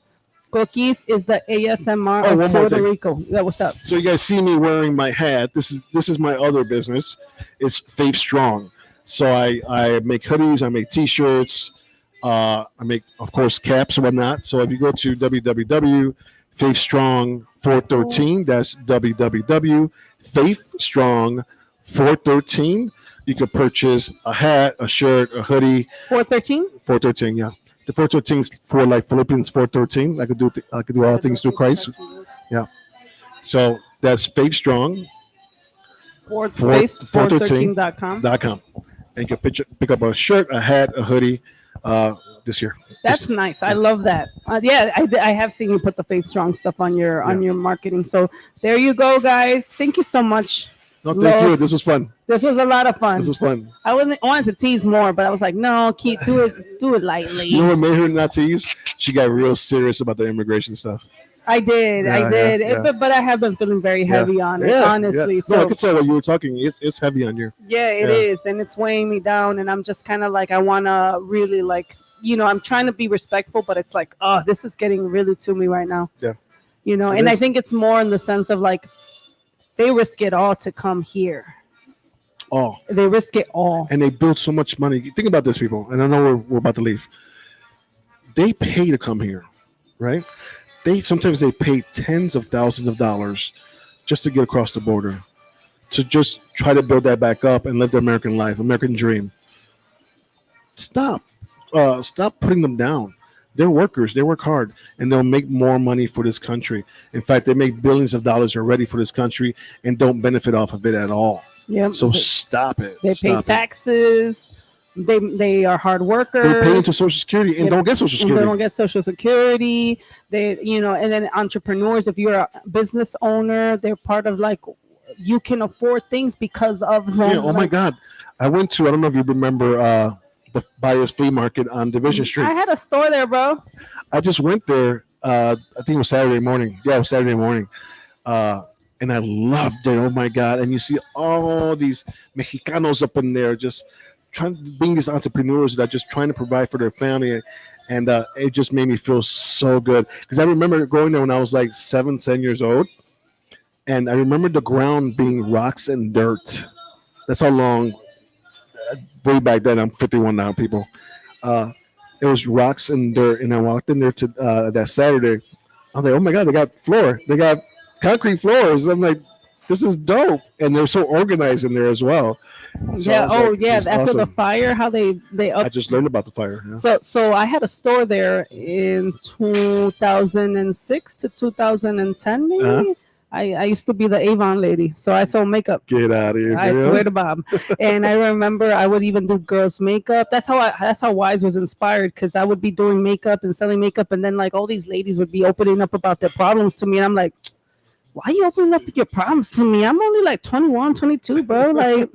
Coquis is the ASMR of Puerto Rico. Yeah, what's up? So you guys see me wearing my hat. This is my other business. It's Faith Strong. So I make hoodies. I make T-shirts. I make, of course, caps and whatnot. So if you go to www.faithstrong413, that's www.faithstrong413, you can purchase a hat, a shirt, a hoodie. 413? 413, yeah. The 413 is for like Philippians 413. I could do all things through Christ. Yeah. So that's Faith Strong. 413.com. And you can pick up a shirt, a hat, a hoodie, this year. That's nice. I love that. Yeah, I have seen you put the Face Strong stuff on your marketing. So there you go, guys. Thank you so much. No, thank you. Los. This was fun. This was a lot of fun. This was fun. I wanted to tease more, but I was like, no, do it lightly. You know what made her not tease? She got real serious about the immigration stuff. I did. But I have been feeling very heavy on it, honestly. Yeah. So I could tell when you were talking. It's heavy on you. Yeah, it is, and it's weighing me down. And I'm just kind of like, I want to really I'm trying to be respectful, but it's like, oh, this is getting really to me right now. Yeah. And I think it's more in the sense of like, they risk it all to come here. All. They risk it all. And they build so much money. Think about this, people. And I know we're about to leave. They pay to come here, right? Sometimes they pay tens of thousands of dollars just to get across the border, to just try to build that back up and live the American life, American dream. Stop putting them down. They're workers. They work hard, and they'll make more money for this country. In fact, they make billions of dollars already for this country and don't benefit off of it at all. Yeah. So stop it. They pay taxes. They are hard workers. They pay into Social Security and don't get Social Security. They don't get Social Security. And then entrepreneurs, if you're a business owner, they're part of like, you can afford things because of them. Yeah, oh my God. I went to, I don't know if you remember the Buyer's Flea Market on Division Street. I had a store there, bro. I just went there, I think it was Saturday morning. Yeah, it was Saturday morning. And I loved it. Oh my God. And you see all these Mexicanos up in there just trying to bring these entrepreneurs that are just trying to provide for their family. And it just made me feel so good. Because I remember going there when I was like 7-10 years old. And I remember the ground being rocks and dirt. That's how long, way back then, I'm 51 now, people. It was rocks and dirt. And I walked in there to that Saturday. I was like, oh my God, they got floor. They got concrete floors. I'm like, this is dope. And they're so organized in there as well. So that's after the fire, how they I just learned about the fire. Yeah. So I had a store there in 2006 to 2010, maybe. Uh-huh. I used to be the Avon lady, so I sold makeup. Get out of here! I swear to Bob. And I remember I would even do girls' makeup. That's how Wise was inspired, because I would be doing makeup and selling makeup, and then like all these ladies would be opening up about their problems to me, and I'm like, why are you opening up your problems to me? I'm only like 21, 22, bro. Like,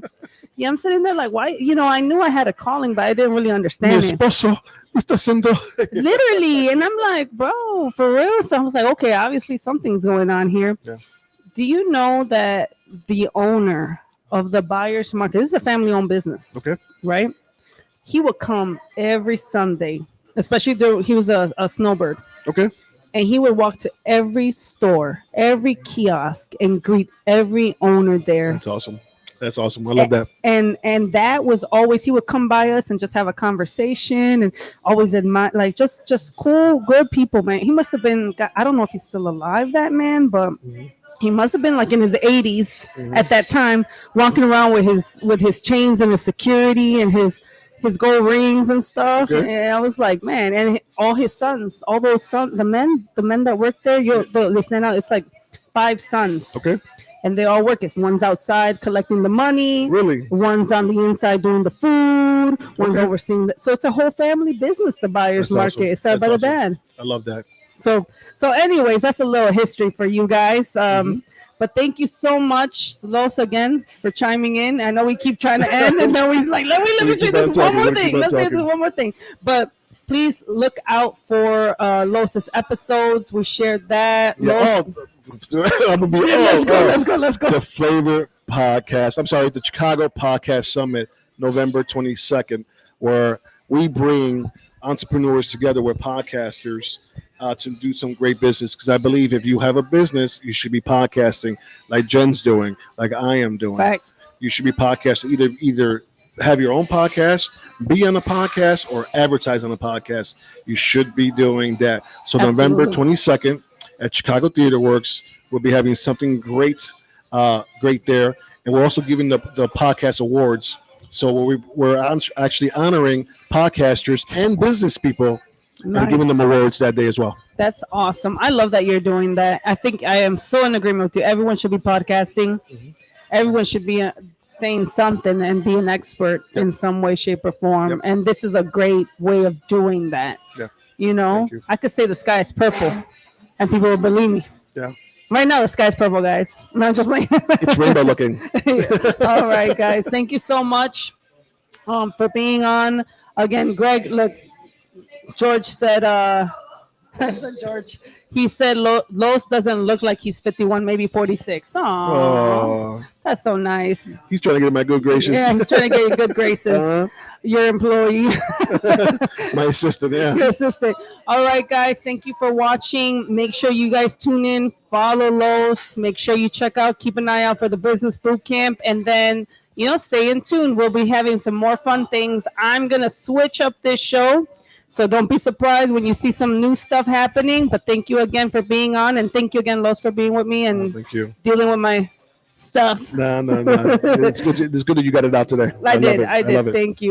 yeah, I'm sitting there like, why? I knew I had a calling, but I didn't really understand Mi esposo está haciendo. Literally. And I'm like, bro, for real? So I was like, okay, obviously something's going on here. Yeah. Do you know that the owner of the Buyer's Market, this is a family-owned business, okay, right? He would come every Sunday, especially he was a snowbird. Okay. And he would walk to every store, every kiosk, and greet every owner there. That's awesome. That's awesome. I love that. And that was always, he would come by us and just have a conversation and always admire, like just cool, good people, man. He must have been, I don't know if he's still alive, that man, but he must have been like in his 80s at that time, walking around with his chains and his security and his gold rings and stuff. Okay. And I was like, man, and all his sons, all those sons, the men that work there, they stand out. It's like 5 sons. Okay. And they all work. One's outside collecting the money. Really? One's on the inside doing the food. One's overseeing. So it's a whole family business, the Buyer's Market. Awesome. It's started by the dad. I love that. So anyways, that's a little history for you guys. But thank you so much, Los, again, for chiming in. I know we keep trying to end, and then we're like, let me say this one more thing. Let's say this one more thing. But please look out for Los's episodes. We shared that. Yeah, let's go. The Flava Podcast. I'm sorry, the Chicago Podcast Summit, November 22nd, where we bring entrepreneurs together with podcasters to do some great business. Because I believe if you have a business, you should be podcasting like Jen's doing, like I am doing. Fact. You should be podcasting. Either have your own podcast, be on a podcast, or advertise on a podcast. You should be doing that. So Absolutely. November 22nd at Chicago Theater Works, we'll be having something great there. And we're also giving the podcast awards. So we're actually honoring podcasters and business people and giving them awards that day as well. That's awesome. I love that you're doing that. I think I am so in agreement with you. Everyone should be podcasting. Everyone should be saying something and be an expert Yep. in some way, shape, or form. Yep. And this is a great way of doing that. Yeah. You know, Thank you. I could say the sky is purple and people will believe me. Yeah. Right now, the sky's purple, guys. Not just like It's rainbow looking. All right, guys. Thank you so much for being on. Again, Greg, look, George said, I said George. He said Los doesn't look like he's 51, maybe 46. Aww, Oh, that's so nice. he's trying to get in my good gracious. Yeah, he's trying to get you good graces. Your employee, My assistant, yeah. your assistant. All right, guys. Thank you for watching. Make sure you guys tune in, follow Los. Make sure you check out, keep an eye out for the business boot camp, and then stay in tune. We'll be having some more fun things. I'm gonna switch up this show. So don't be surprised when you see some new stuff happening. But thank you again for being on, and thank you again, Los, for being with me and Thank you. dealing with my stuff. No. It's good. It's good that you got it out today. I love did. it. I did. love it. Thank you.